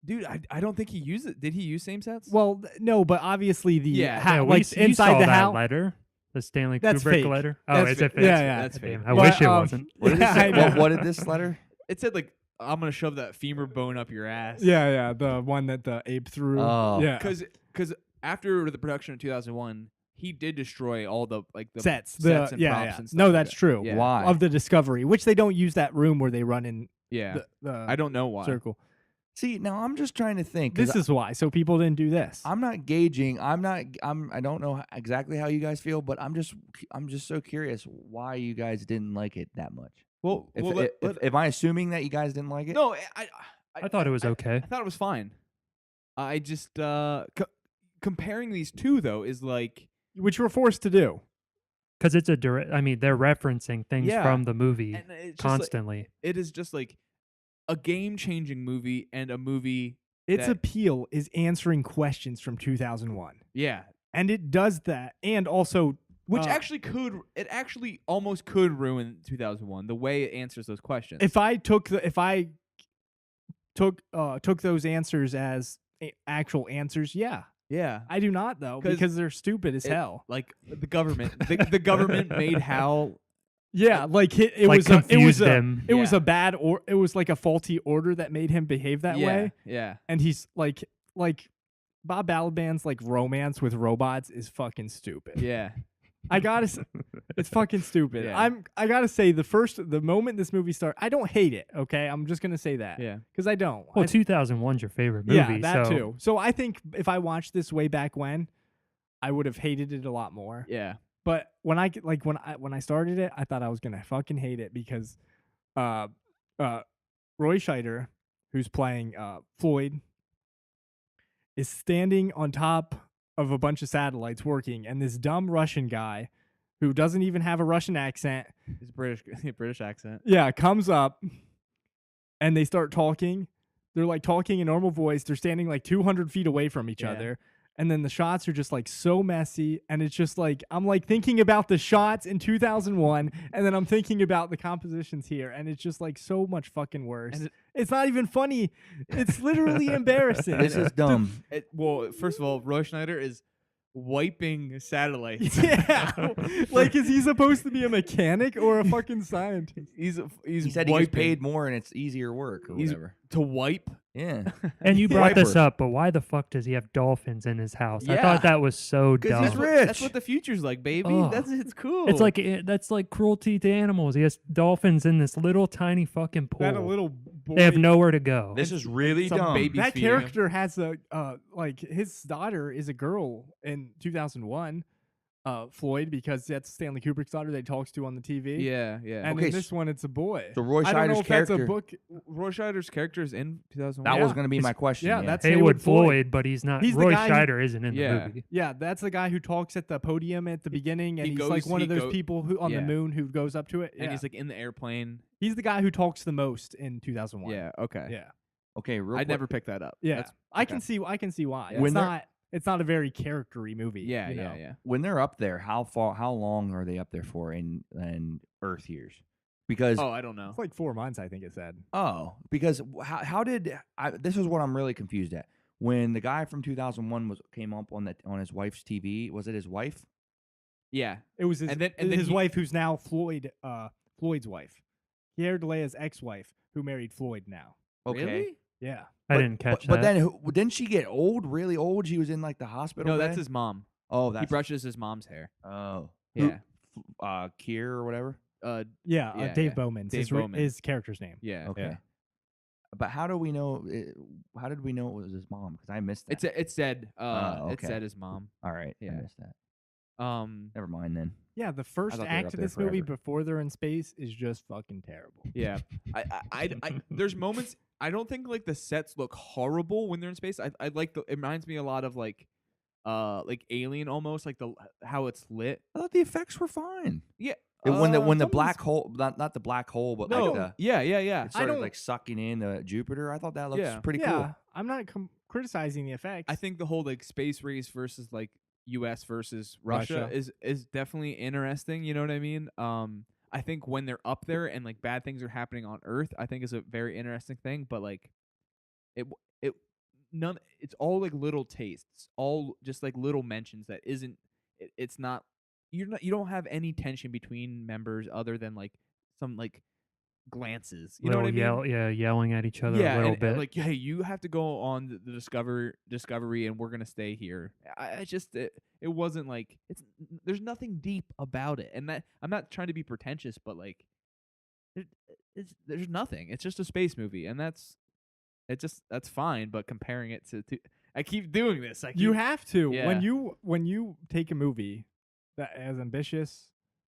Dude, I don't think he used it. Did he use same sets? Well, no, but obviously the Yeah. Yeah, like you inside saw the that house. letter, the Stanley That's Kubrick fake. letter. Oh, That's is it fake. fake? Yeah, yeah. That's fake. Damn, I But, wish it wasn't. What did it I say? know. What did this letter? It said like I'm gonna shove that femur bone up your ass. Yeah, the one that the ape threw. Oh. Yeah. Because after the production of 2001, he did destroy all the Sets. sets and yeah, props yeah. and stuff. No, like that's that. true. Yeah. Why? Of the Discovery, which they don't use that room where they run in Yeah, the I don't know why. circle. See, now I'm just trying to think. 'cause This is why. So people didn't do this. I'm not gauging. I don't know exactly how you guys feel, but I'm just so curious why you guys didn't like it that much. Well, Am I assuming that you guys didn't like it? no, I thought it was okay. I thought it was fine. I just comparing these two though is like Which we're forced to do. Because it's a direct. I mean, they're referencing things Yeah. from the movie and it's just like, constantly. it is just like a game-changing movie and a movie. Its that- appeal is answering questions from 2001. Yeah, And it does that. And also, which uh, actually almost could ruin 2001 the way it answers those questions. if I took those answers as actual answers, yeah. yeah, I do not, though, 'Cause because they're stupid as it- hell. like the government, the government made Hal. Yeah, like it Like was it was confused him. it was Yeah. a bad or it was like a faulty order that made him behave that yeah, way. yeah. And he's like Bob Balaban's like romance with robots is fucking stupid. Yeah. It's fucking stupid. Yeah. I gotta say the moment this movie starts, I don't hate it. Okay, I'm just gonna say that. Yeah. Because I don't. Well, I, 2001's your favorite movie. yeah, that so too. So I think if I watched this way back when, I would have hated it a lot more. Yeah. But when I started it, I thought I was gonna fucking hate it because, Roy Scheider, who's playing Floyd, is standing on top of a bunch of satellites working, and this dumb Russian guy, who doesn't even have a Russian accent, His British accent. yeah, comes up, and they start talking. They're like talking in normal voice. They're standing like 200 feet away from each Yeah. other. And then the shots are just like so messy. And it's just like, I'm like thinking about the shots in 2001. And then I'm thinking about the compositions here. And it's just like so much fucking worse. And It's not even funny. It's literally embarrassing. This is dumb. Well, first of all, Roy Schneider is wiping satellites. Yeah. Like, is he supposed to be a mechanic or a fucking scientist? He's He said he wiping. gets paid more and it's easier work or He's- whatever. to wipe. Yeah. and you brought this Wiper. up, but why the fuck does he have dolphins in his house? I Yeah. thought that was so dumb. he's That's rich. That's what the future's like, baby. Ugh. It's cool. It's like that's like cruelty to animals. He has dolphins in this little tiny fucking pool. That a little boy. They have nowhere to go. This is really some dumb. baby- That feeding him. character has a like his daughter is a girl in 2001, Floyd, because that's Stanley Kubrick's daughter that he talks to on the TV. yeah, yeah. And Okay, in this one, it's a boy. So Roy I don't know Scheider's if that's a character. book. Roy Scheider's character is in 2001. That Yeah. was going to be my question. Yeah, that's Haywood Floyd, but he's not. He's the Roy guy who- Scheider isn't in Yeah. the movie. Yeah, that's the guy who talks at the podium at the beginning, and He he's goes- like one he of those go- people who on yeah. the moon who goes up to it. and Yeah. he's like in the airplane. He's the guy who talks the most in 2001. Yeah, okay. Yeah. Okay, real I quick. never picked that up. Yeah. That's- I okay. can see why. Yeah. When It's not a very charactery movie. Yeah, you yeah, know? yeah. When they're up there, how long are they up there for in Earth years? Because Oh, I don't know. It's like 4 months, I think it said. because how did this is what I'm really confused at. When the guy from 2001 came up on his wife's TV, was it his wife? Yeah. It was his, And then his he- wife, who's now Floyd's wife. Pierre DeLea's ex-wife, who married Floyd now. Okay. Really? Yeah. I didn't catch But that. then didn't she get old, really old? She was in like the hospital. No, that's bed? his mom. Oh, He that's brushes his mom's hair. oh Yeah. Kier or whatever. Uh, Yeah, Yeah, Dave yeah. Bowman's Dave his, Bowman. his character's name. yeah. Okay. Yeah. But how do we know? How did we know it was his mom? Because I missed that. It said it okay. said his mom. All right. I Yeah. missed that. Um Never mind then. Yeah, the first thought they were act up of there this movie forever. before they're in space is just fucking terrible. yeah. I there's moments I don't think like the sets look horrible when they're in space. I like it reminds me a lot of like Alien almost, like how it's lit. I thought the effects were fine. Yeah. When the some of black this- hole, not the black hole, but No. like the yeah. it started don't- like sucking in Jupiter. I thought that looks Yeah. pretty yeah, cool. I'm not criticizing the effects. I think the whole like space race versus like US versus Russia, Russia. is definitely interesting, you know what I mean? I think when they're up there and like bad things are happening on Earth, I think is a very interesting thing, but like it's all like little tastes, all just like little mentions that isn't it's not you don't have any tension between members other than like some like glances. You know what I mean? Yelling at each other a little and, bit. like, hey, you have to go on the discovery, and we're gonna stay here. I just it wasn't like there's nothing deep about it, and that I'm not trying to be pretentious, but like there's nothing. It's just a space movie, and that's fine. But comparing it to I keep doing this. you have to Yeah. when you take a movie that as ambitious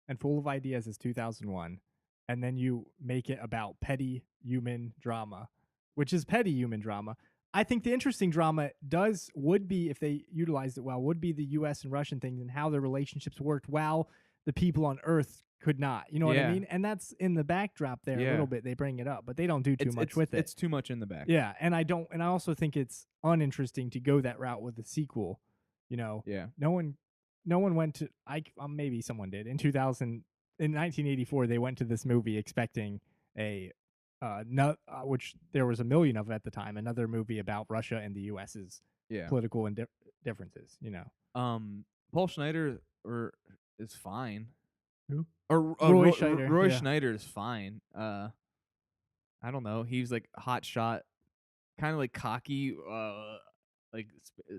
and full of ideas as 2001, and then you make it about petty human drama, which is petty human drama. I think the interesting drama would be, if they utilized it well, would be the U.S. and Russian things and how their relationships worked while the people on Earth could not. You know what I Yeah. mean? And that's in the backdrop there a Yeah. little bit. They bring it up, but they don't do too much with it. It's too much in the back. Yeah, and I also think it's uninteresting to go that route with a sequel. You know, Yeah. no one went to maybe someone did in 1984. They went to this movie expecting a which there was a million of at the time, another movie about Russia and the U.S.'s Yeah. political differences. You know, Paul Schneider is fine. Who? Or Roy Scheider, Roy yeah. Schneider is fine. I don't know. He's like hot shot, kind of like cocky, like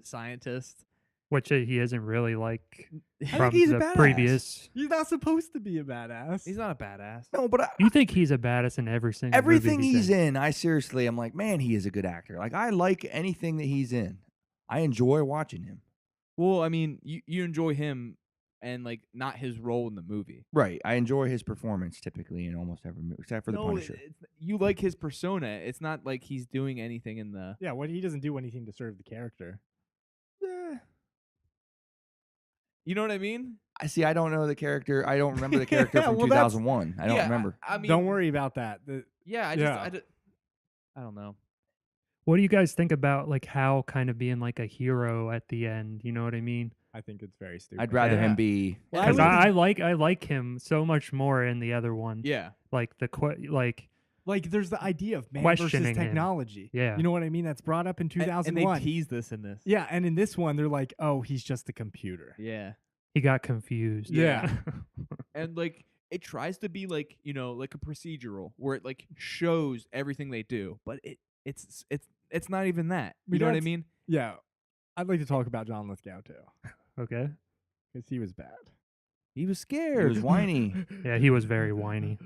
scientist. which he isn't really like I from think he's a the badass. previous. He's not supposed to be a badass. He's not a badass. No, but You think he's a badass in every single everything movie he's in, I seriously, I'm like, man, he is a good actor. Like, I like anything that he's in. I enjoy watching him. Well, I mean, you enjoy him and like not his role in the movie. Right. I enjoy his performance typically in almost every movie, except for The Punisher. You like his persona. It's not like he's doing anything in the. Yeah, he doesn't do anything to serve the character. You know what I mean? I see. I don't know the character. I don't remember the character Yeah, from well, that's- 2001. I don't remember. I mean, Don't worry about that. Yeah, I don't know. What do you guys think about like Hal kind of being like a hero at the end? You know what I mean? I think it's very stupid. I'd rather Yeah. him be. Well, Because would- I like him so much more in the other one. Yeah. Like Like, there's the idea of man versus Questioning him. technology. Yeah. You know what I mean? That's brought up in 2001. And they tease this in this. Yeah, and in this one, they're like, oh, he's just a computer. Yeah. he got confused. Yeah. And like it tries to be like, like a procedural where it like shows everything they do, but it's not even that. You know what I That's- mean? Yeah. I'd like to talk about John Lithgow, too, Okay. because he was bad. He was He scared. was whiny. Yeah, he was very whiny.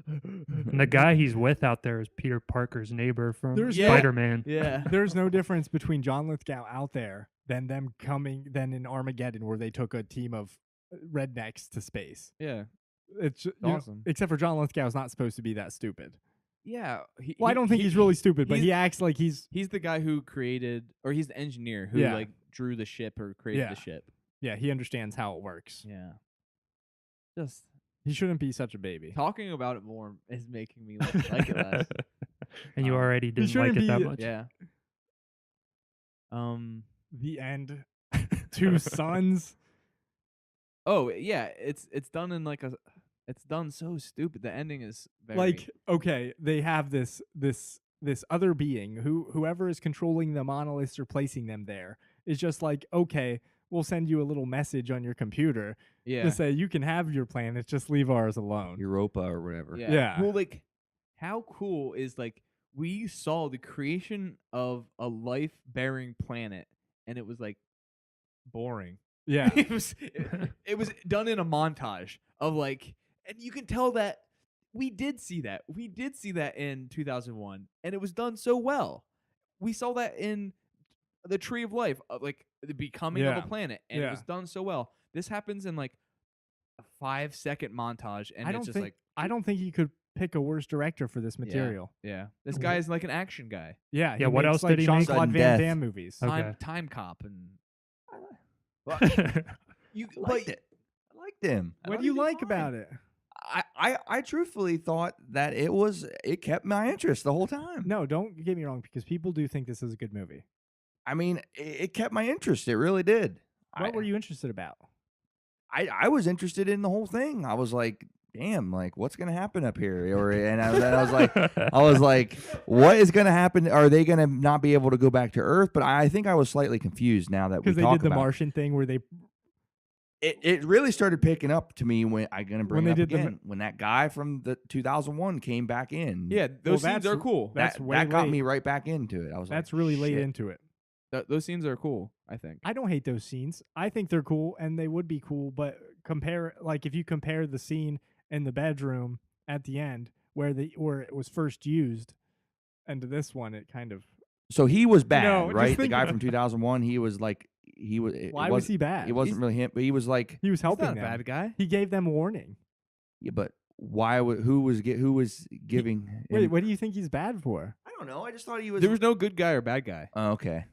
And the guy he's with out there is Peter Parker's neighbor from There's no- Spider-Man. Yeah. There's no difference between John Lithgow out there than them than in Armageddon, where they took a team of rednecks to space. Yeah. It's awesome. except for John Lithgow's not supposed to be that stupid. Yeah. Well, I don't think he's really stupid, but he's- he acts like he's He's the guy who created, or he's the engineer who Yeah. like drew the ship or created Yeah. the ship. he understands how it works. Yeah. Just He shouldn't be such a baby. talking about it more is making me like it less. And you Um, already didn't like shouldn't it that be- much. Yeah. The end. Two sons. Oh yeah, it's done in like it's done so stupid. The ending is very Like, okay, they have this other being whoever is controlling the monoliths or placing them there is just like, okay, we'll send you a little message on your computer yeah. to say you can have your planet, just leave ours alone. Europa or whatever. Yeah. Yeah. Well, like, how cool is like we saw the creation of a life-bearing planet, and it was like boring. Yeah. it was done in a montage of like, and you can tell that we did see that. We did see that in 2001, and it was done so well. We saw that in the Tree of Life, like the becoming of Yeah. a planet, and it was Yeah. done so well. This happens in like a 5-second montage, and I it's don't just think like, I don't think you could pick a worse director for this material. yeah, this guy is like an action guy. Yeah. Yeah, what makes, else like did he make? Jean-Claude Sudden Van Death. Damme movies. Okay. Time Cop and I you. liked it. I liked him. What do you like about it? I truthfully thought that it kept my interest the whole time. No, don't get me wrong, because people do think this is a good movie. I mean, it kept my interest. It really did. What were you interested about? I was interested in the whole thing. I was like, damn, like what's gonna happen up here? And I was like, what is gonna happen? Are they gonna not be able to go back to Earth? But I think I was slightly confused now that we Because they talk did the about Martian thing where they it really started picking up to me when I'm gonna bring When it they up did the again when that guy from the 2001 came back in. Yeah, those scenes that's- are cool. that's that way got late. me right back into it. I was that's like, really late shit. into it. Those scenes are cool. I think. I don't hate those scenes. I think they're cool and they would be cool, but if you compare the scene in the bedroom at the end where it was first used and to this one, it kind of So he was bad, No, just right? The think guy about- from 2001. He was like why was he bad? It wasn't really him, but he was like, He was He's helping not a them. bad guy. He gave them a warning. yeah, but why? Who was giving? Wait, him- what do you think he's bad for? I don't know. I just thought he was. There was no good guy or bad guy. Oh, okay.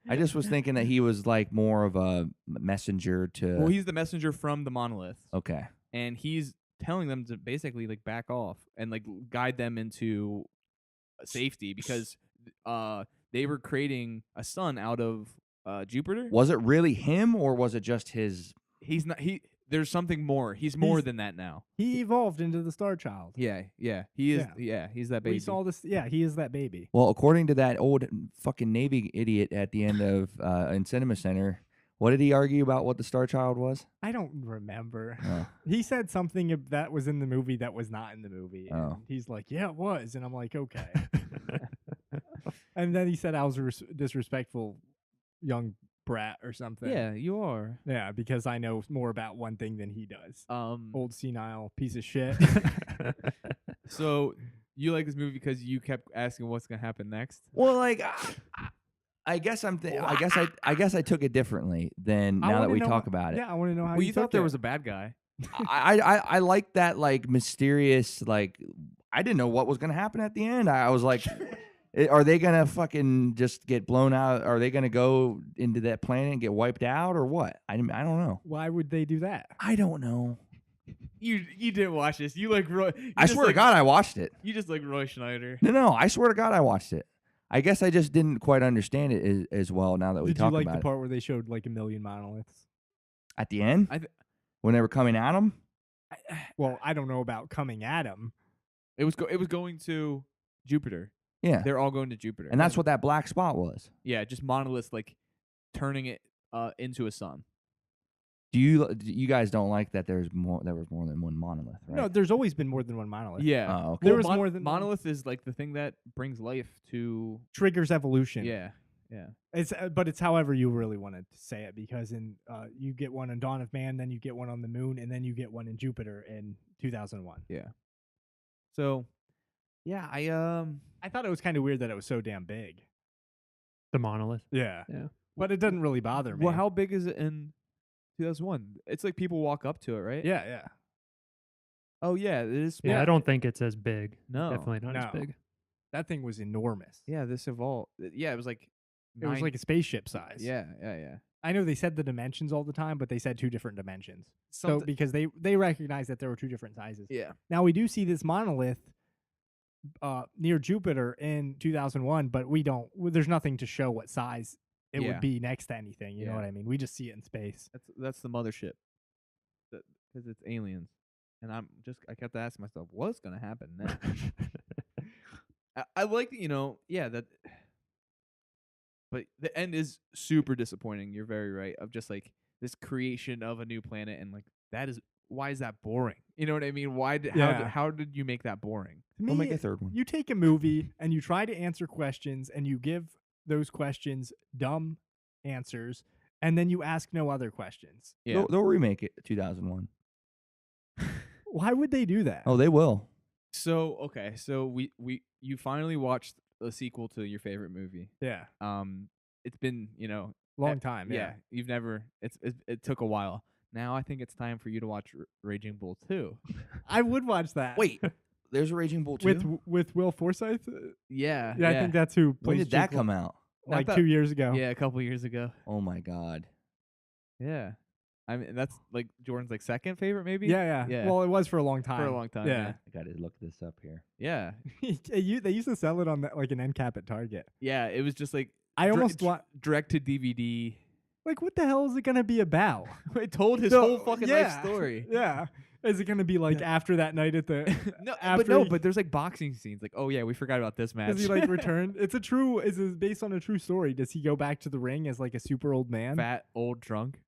I just was thinking that he was like more of a messenger to. Well, he's the messenger from the monolith, okay. and he's telling them to basically like back off and like guide them into safety because they were creating a sun out of Jupiter. Was it really him, or was it just his? He's not. There's something more. He's more He's- than that now. He evolved into the Star Child. Yeah. He is. Yeah. Yeah, he's that baby. We saw this. Yeah, he is that baby. Well, according to that old fucking Navy idiot at the end of in Cinema Center, what did he argue about what the Star Child was? I don't remember. Oh. He said something that was in the movie that was not in the movie. Oh. And he's like, yeah, it was. And I'm like, okay. And then he said I was a disrespectful young brat or something. Yeah, you are. Yeah, because I know more about one thing than he does. Old senile piece of shit. So you like this movie because you kept asking what's gonna happen next? Well, like I guess I guess I took it differently than I now that wanna we know talk how- about it. Yeah, I want to know how Well, you thought took there it. was a bad guy. I like that like mysterious like I didn't know what was gonna happen at the end. I was like, are they gonna fucking just get blown out? Are they gonna go into that planet and get wiped out or what? I don't know. Why would they do that? I don't know. You didn't watch this. You like Roy. I swear to God, I watched it. You just like Roy Schneider. No, I swear to God, I watched it. I guess I just didn't quite understand it as well now that we Did you talk like about the it. part where they showed like a million monoliths? At the end, when they were coming at him. Well, I don't know about coming at him. It was going to Jupiter. Yeah, They're all going to Jupiter, and that's what that black spot was. Yeah, just monoliths like turning it into a sun. Do you guys don't like that? There was more than one monolith, right? No, there's always been more than one monolith. Yeah. Oh, okay. There was more than one. monolith is like the thing that brings life to. Triggers evolution. Yeah. It's but it's however you really want to say it, because you get one in Dawn of Man, then you get one on the moon, and then you get one in Jupiter in 2001. Yeah. So, yeah, I thought it was kind of weird that it was so damn big. The monolith. Yeah. Yeah. But it doesn't really bother me. well, how big is it in 2001? It's like people walk up to it, right? Yeah. Oh yeah, it is. Yeah, Yeah. I don't think it's as big. No. Definitely not as No. big. That thing was enormous. Yeah, this evolved. Yeah, it was like. It was like a spaceship size. Yeah. I know they said the dimensions all the time, but they said two different dimensions. So Something- because they recognized that there were two different sizes. Yeah. Now we do see this monolith near Jupiter in 2001, but we don't. There's nothing to show what size it Yeah. would be next to anything. You know Yeah. what I mean? We just see it in space. That's the mothership. Because it's aliens, and I kept asking myself, what's gonna happen next? I like that. But the end is super disappointing. You're very right. Of just like this creation of a new planet, and like why is that boring? You know what I mean? How did you make that boring? To We'll me, make a third one. you take a movie and you try to answer questions, and you give those questions dumb answers, and then you ask no other questions. Yeah. They'll remake it 2001. Why would they do that? Oh, they will. So okay, so you finally watched a sequel to your favorite movie. Yeah. It's been Long time. Yeah. you've never. It took a while. Now I think it's time for you to watch Raging Bull 2. I would watch that. Wait, there's a Raging Bull 2? With Will Forsythe? Yeah. Yeah, I think that's who When plays did that Jake come out? Like Not that- 2 years ago. Yeah, a couple years ago. Oh my God. Yeah. I mean, that's like Jordan's like second favorite, maybe. Yeah. Yeah. Well, it was for a long time. For a long time. Yeah. I got to look this up here. Yeah. They used to sell it on like an end cap at Target. Yeah. It was just like I almost want. direct to DVD. Like, what the hell is it gonna be about? It told his So, whole fucking life story. Yeah. Is it gonna be like after that night at the? But there's like boxing scenes. Like, oh yeah, we forgot about this match. Does he like return? It's a true. Is it based on a true story? Does he go back to the ring as like a super old man? Fat, old, drunk?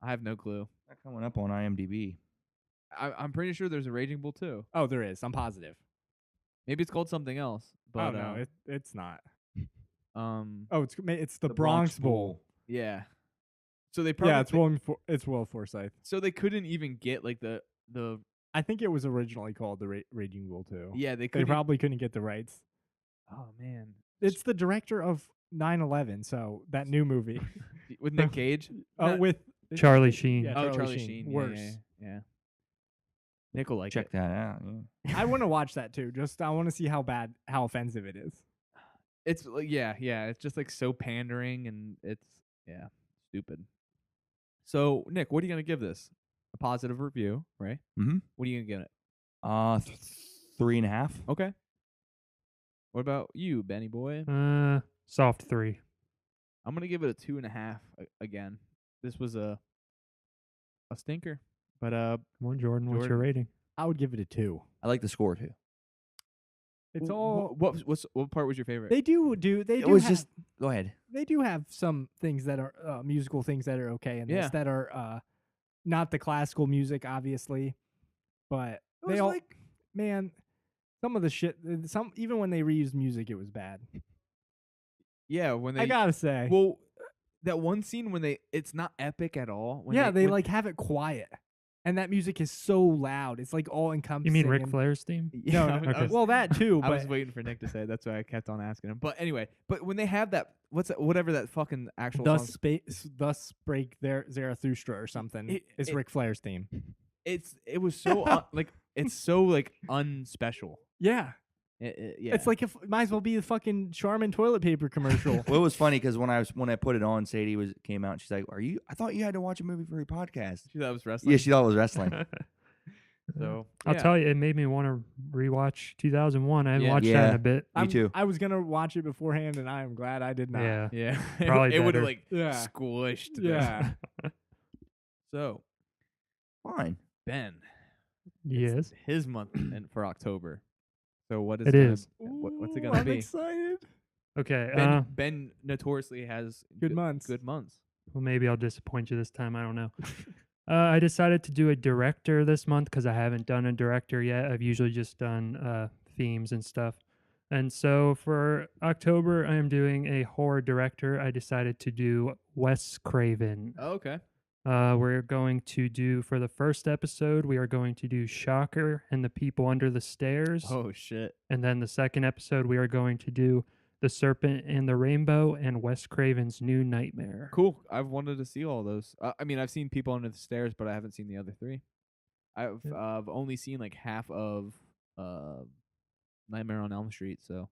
I have no clue. Not coming up on IMDb. I'm pretty sure there's a Raging Bull 2. Oh, there is. I'm positive. Maybe it's called something else. But Oh no, it's not. um, Oh, it's the Bronx Bull. yeah. So they probably Yeah, it's Will Forsythe. so they couldn't even get like the I think it was originally called the Raging Bull too. yeah they They couldn't. probably couldn't get the rights. Oh man, It's the director of 9/11, so that new movie. with Nick Cage. With Charlie Sheen. Yeah, Oh, Charlie Sheen. Yeah, Worse. Yeah. Nick will like Check it. that out. Yeah. I want to watch that too. Just I want to see how offensive it is. It's like, yeah. It's just like so pandering, and it's stupid. So Nick, what are you gonna give this? A positive review, right? Mm-hmm. What are you gonna give it? 3.5. Okay. What about you, Benny boy? Soft 3. I'm gonna give it a 2.5 again. This was a stinker, but Come on, Jordan. What's your Jordan. rating? I would give it a 2. I like the score too. It's all what part was your favorite? they do. They It do was have, just. Go ahead. they do have some things that are musical things that are okay in Yeah. this that are not the classical music, obviously, but It they was all like man. Some of the shit, even when they reused music, it was bad. yeah, when they I gotta say, well, that one scene when it's not epic at all. When Yeah, they when- like have it quiet, and that music is so loud. It's like all encompassing. You mean Ric and- Flair's theme? Yeah, No, I was- well that too. I was But waiting for Nick to say it. That's why I kept on asking him. But anyway, but when they have that, whatever that fucking actual song, thus break their Zarathustra or something is Ric Flair's theme. it was so it's so like unspecial. Yeah, Yeah, it's like might as well be the fucking Charmin toilet paper commercial. Well, it was funny because when I put it on, Sadie came out. And she's like, "Are you? I thought you had to watch a movie for your podcast." she thought it was wrestling. Yeah, she thought it was wrestling. So I'll yeah. tell you, it made me want to rewatch 2001. I haven't Yeah. watched that in Yeah. a bit. Me too. I was gonna watch it beforehand, and I am glad I did not. Yeah. Yeah, Probably it would have better. like Yeah. squished. this. Yeah. So Fine. Ben, Yes. his month and for October. So what is It gonna, is. what's it Ooh, gonna I'm be? excited. Okay. Ben notoriously has Good months. Good months. Well, maybe I'll disappoint you this time. I don't know. I decided to do a director this month because I haven't done a director yet. I've usually just done themes and stuff. And so for October, I am doing a horror director. I decided to do Wes Craven. Oh, okay. We're going to do, for the first episode, we are going to do Shocker and the People Under the Stairs. Oh shit. And then the second episode, we are going to do The Serpent and the Rainbow and Wes Craven's New Nightmare. Cool. I've wanted to see all those. I mean, I've seen People Under the Stairs, but I haven't seen the other three. I've only seen like half of Nightmare on Elm Street. So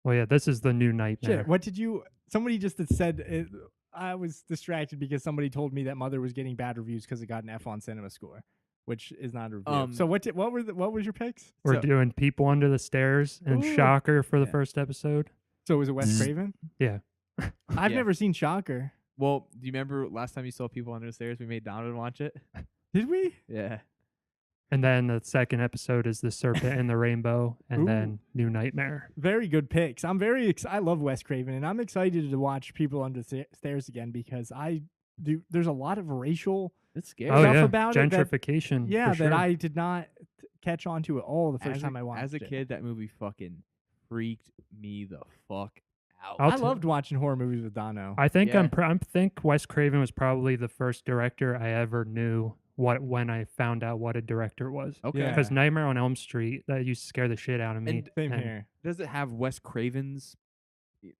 Well, yeah, this is the New Nightmare. Shit, what did you? Somebody just had said it, I was distracted because somebody told me that Mother was getting bad reviews because it got an F on Cinema Score, which is not a review. So what was your picks? We're So- doing People Under the Stairs and Ooh. Shocker for the Yeah. first episode. So was it Wes Zzz. Craven? Yeah. I've Yeah. never seen Shocker. Well, do you remember last time you saw People Under the Stairs? We made Donovan watch it. Did we? Yeah. And then the second episode is The Serpent and the Rainbow and Ooh. then New Nightmare. Very good picks. I'm very I love Wes Craven, and I'm excited to watch People Under the Stairs again because there's a lot of racial It's scary. Oh, stuff yeah. about it that- Gentrification. yeah for that sure. I did not catch on to at all the first time I watched As a it. kid, that movie fucking freaked me the fuck out. I'll I t- loved watching horror movies with Dono. I think Yeah. I think Wes Craven was probably the first director I ever knew when I found out what a director was. Okay. Yeah. Because Nightmare on Elm Street, that used to scare the shit out of me. And Same and here. Does it have Wes Craven's?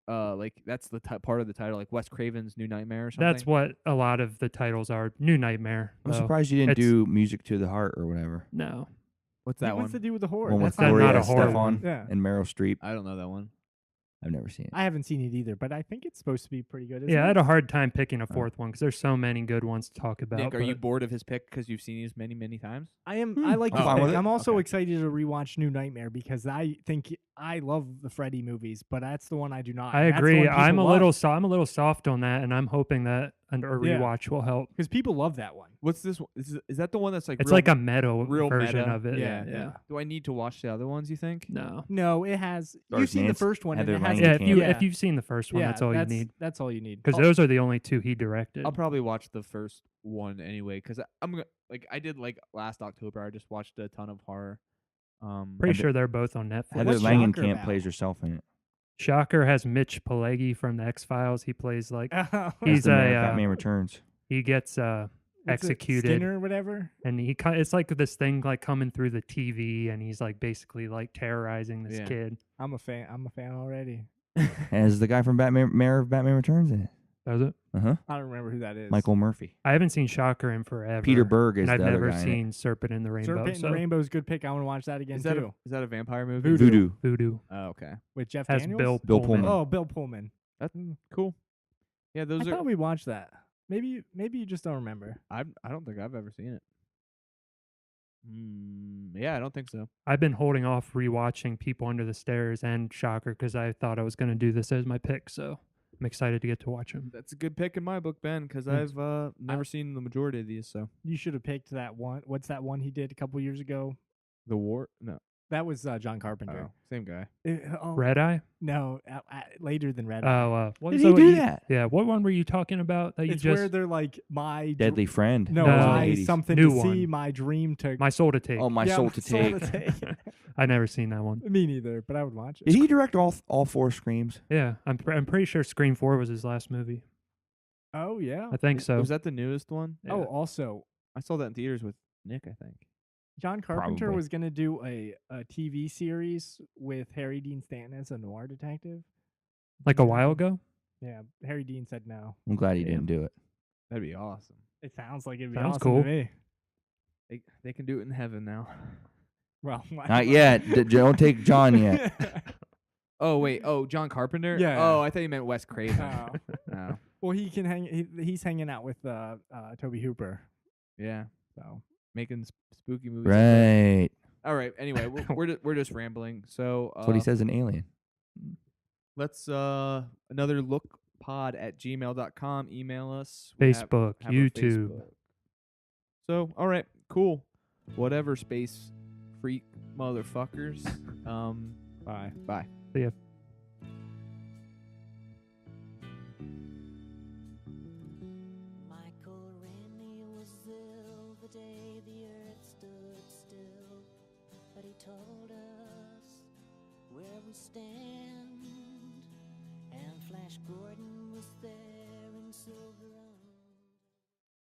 Like that's the part of the title, like Wes Craven's New Nightmare or something. That's what a lot of the titles are. New Nightmare. I'm though. surprised you didn't It's- do Music to the Heart or whatever. No. What's that What's one? to do with the horror? One with That's not- Gloria not a horror Estefan one. Yeah. and Meryl Streep. I don't know that one. I've never seen it. I haven't seen it either, but I think it's supposed to be pretty good. Yeah, I had it? a hard time picking a fourth one because there's so many good ones to talk about. Nick, are you but bored of his pick because you've seen these many, many times? I am. I like I'm this fine pick. with it. I'm also Okay. excited to rewatch New Nightmare because I think I love the Freddy movies, but that's the one I do not. I agree. I'm a little soft on that, and I'm hoping that a Yeah. rewatch will help. because people love that one. What's this one? Is that the one that's like It's real, like a meta real version meta? of it. Yeah. Do I need to watch the other ones, you think? No. No, it has. Stars You've seen the Nance, first one. And Heather it has Langenkamp. Yeah, Can't. if you've seen the first one, yeah, that's all you need. That's all you need. Because those are the only two he directed. I'll probably watch the first one anyway because I'm gonna like I did like last October. I just watched a ton of horror. Pretty Heather- sure they're both on Netflix. Heather What's Shocker Langenkamp about? plays herself in it. Shocker has Mitch Pileggi from the X Files. He plays like That's he's the man a of Batman Returns. he gets executed, Skinner or whatever. and it's like this thing like coming through the TV, and he's like basically like terrorizing this Yeah. kid. I'm a fan. I'm a fan already. As the guy from Mayor of Batman Returns in it. That was it. I don't remember who that is. Michael Murphy. I haven't seen Shocker in forever. Peter Berg is and the I've other never guy in it. seen Serpent in the Rainbow. Serpent so and the Rainbow's a good pick. I want to watch that again Is that too. a vampire movie? Voodoo. Voodoo Oh, okay. With Jeff has Daniels. Bill Bill Pullman. Oh, Bill Pullman. That's cool. Yeah, I those are. thought we watched that. Maybe you just don't remember. I don't think I've ever seen it. Yeah, I don't think so. I've been holding off rewatching People Under the Stairs and Shocker because I thought I was going to do this as my pick. So I'm excited to get to watch them. That's a good pick in my book, Ben, because Thanks. I've never seen the majority of these. So You should have picked that one. What's that one he did a couple years ago? the war, no, That was John Carpenter. same guy. Red Eye? No, later than Red. Oh, what Did was he that what do you- that? Yeah, what one were you talking about that you It's just where they're like my Deadly Friend. No, No. my 80s. something New to see, one. my dream to. My Soul to Take? Oh, My Yeah, Soul My to Soul Take. to Take. I never seen that one. Me neither, but I would watch it. Did he direct all four Screams? Yeah, I'm pretty sure Scream 4 was his last movie. Oh yeah. I think so. Was that the newest one? Yeah. Oh, also, I saw that in theaters with Nick, I think. John Carpenter Probably. was gonna do a TV series with Harry Dean Stanton as a noir detective. Like a while ago? Yeah, Harry Dean said no. I'm glad he Damn. didn't do it. That'd be awesome. It sounds like it'd be Sounds awesome cool. to me. They can do it in heaven now. Well, Not yet. Don't take John yet. Oh wait. Oh, John Carpenter. Yeah. Oh, I thought you meant Wes Craven. Oh. Oh, Well, he can hang. He's hanging out with Toby Hooper. yeah. So Making spooky movies. like that. Right. All right. Anyway, we're just rambling. So That's what he says in Alien. let's anotherlookpod@gmail.com. Email us. We have Facebook, our YouTube. Facebook. So all right, cool. Whatever, space freak motherfuckers. bye. Bye. See ya. Michael Rennie was ill the day the earth stood still, but he told us where we stand. And Flash Gordon was there in silver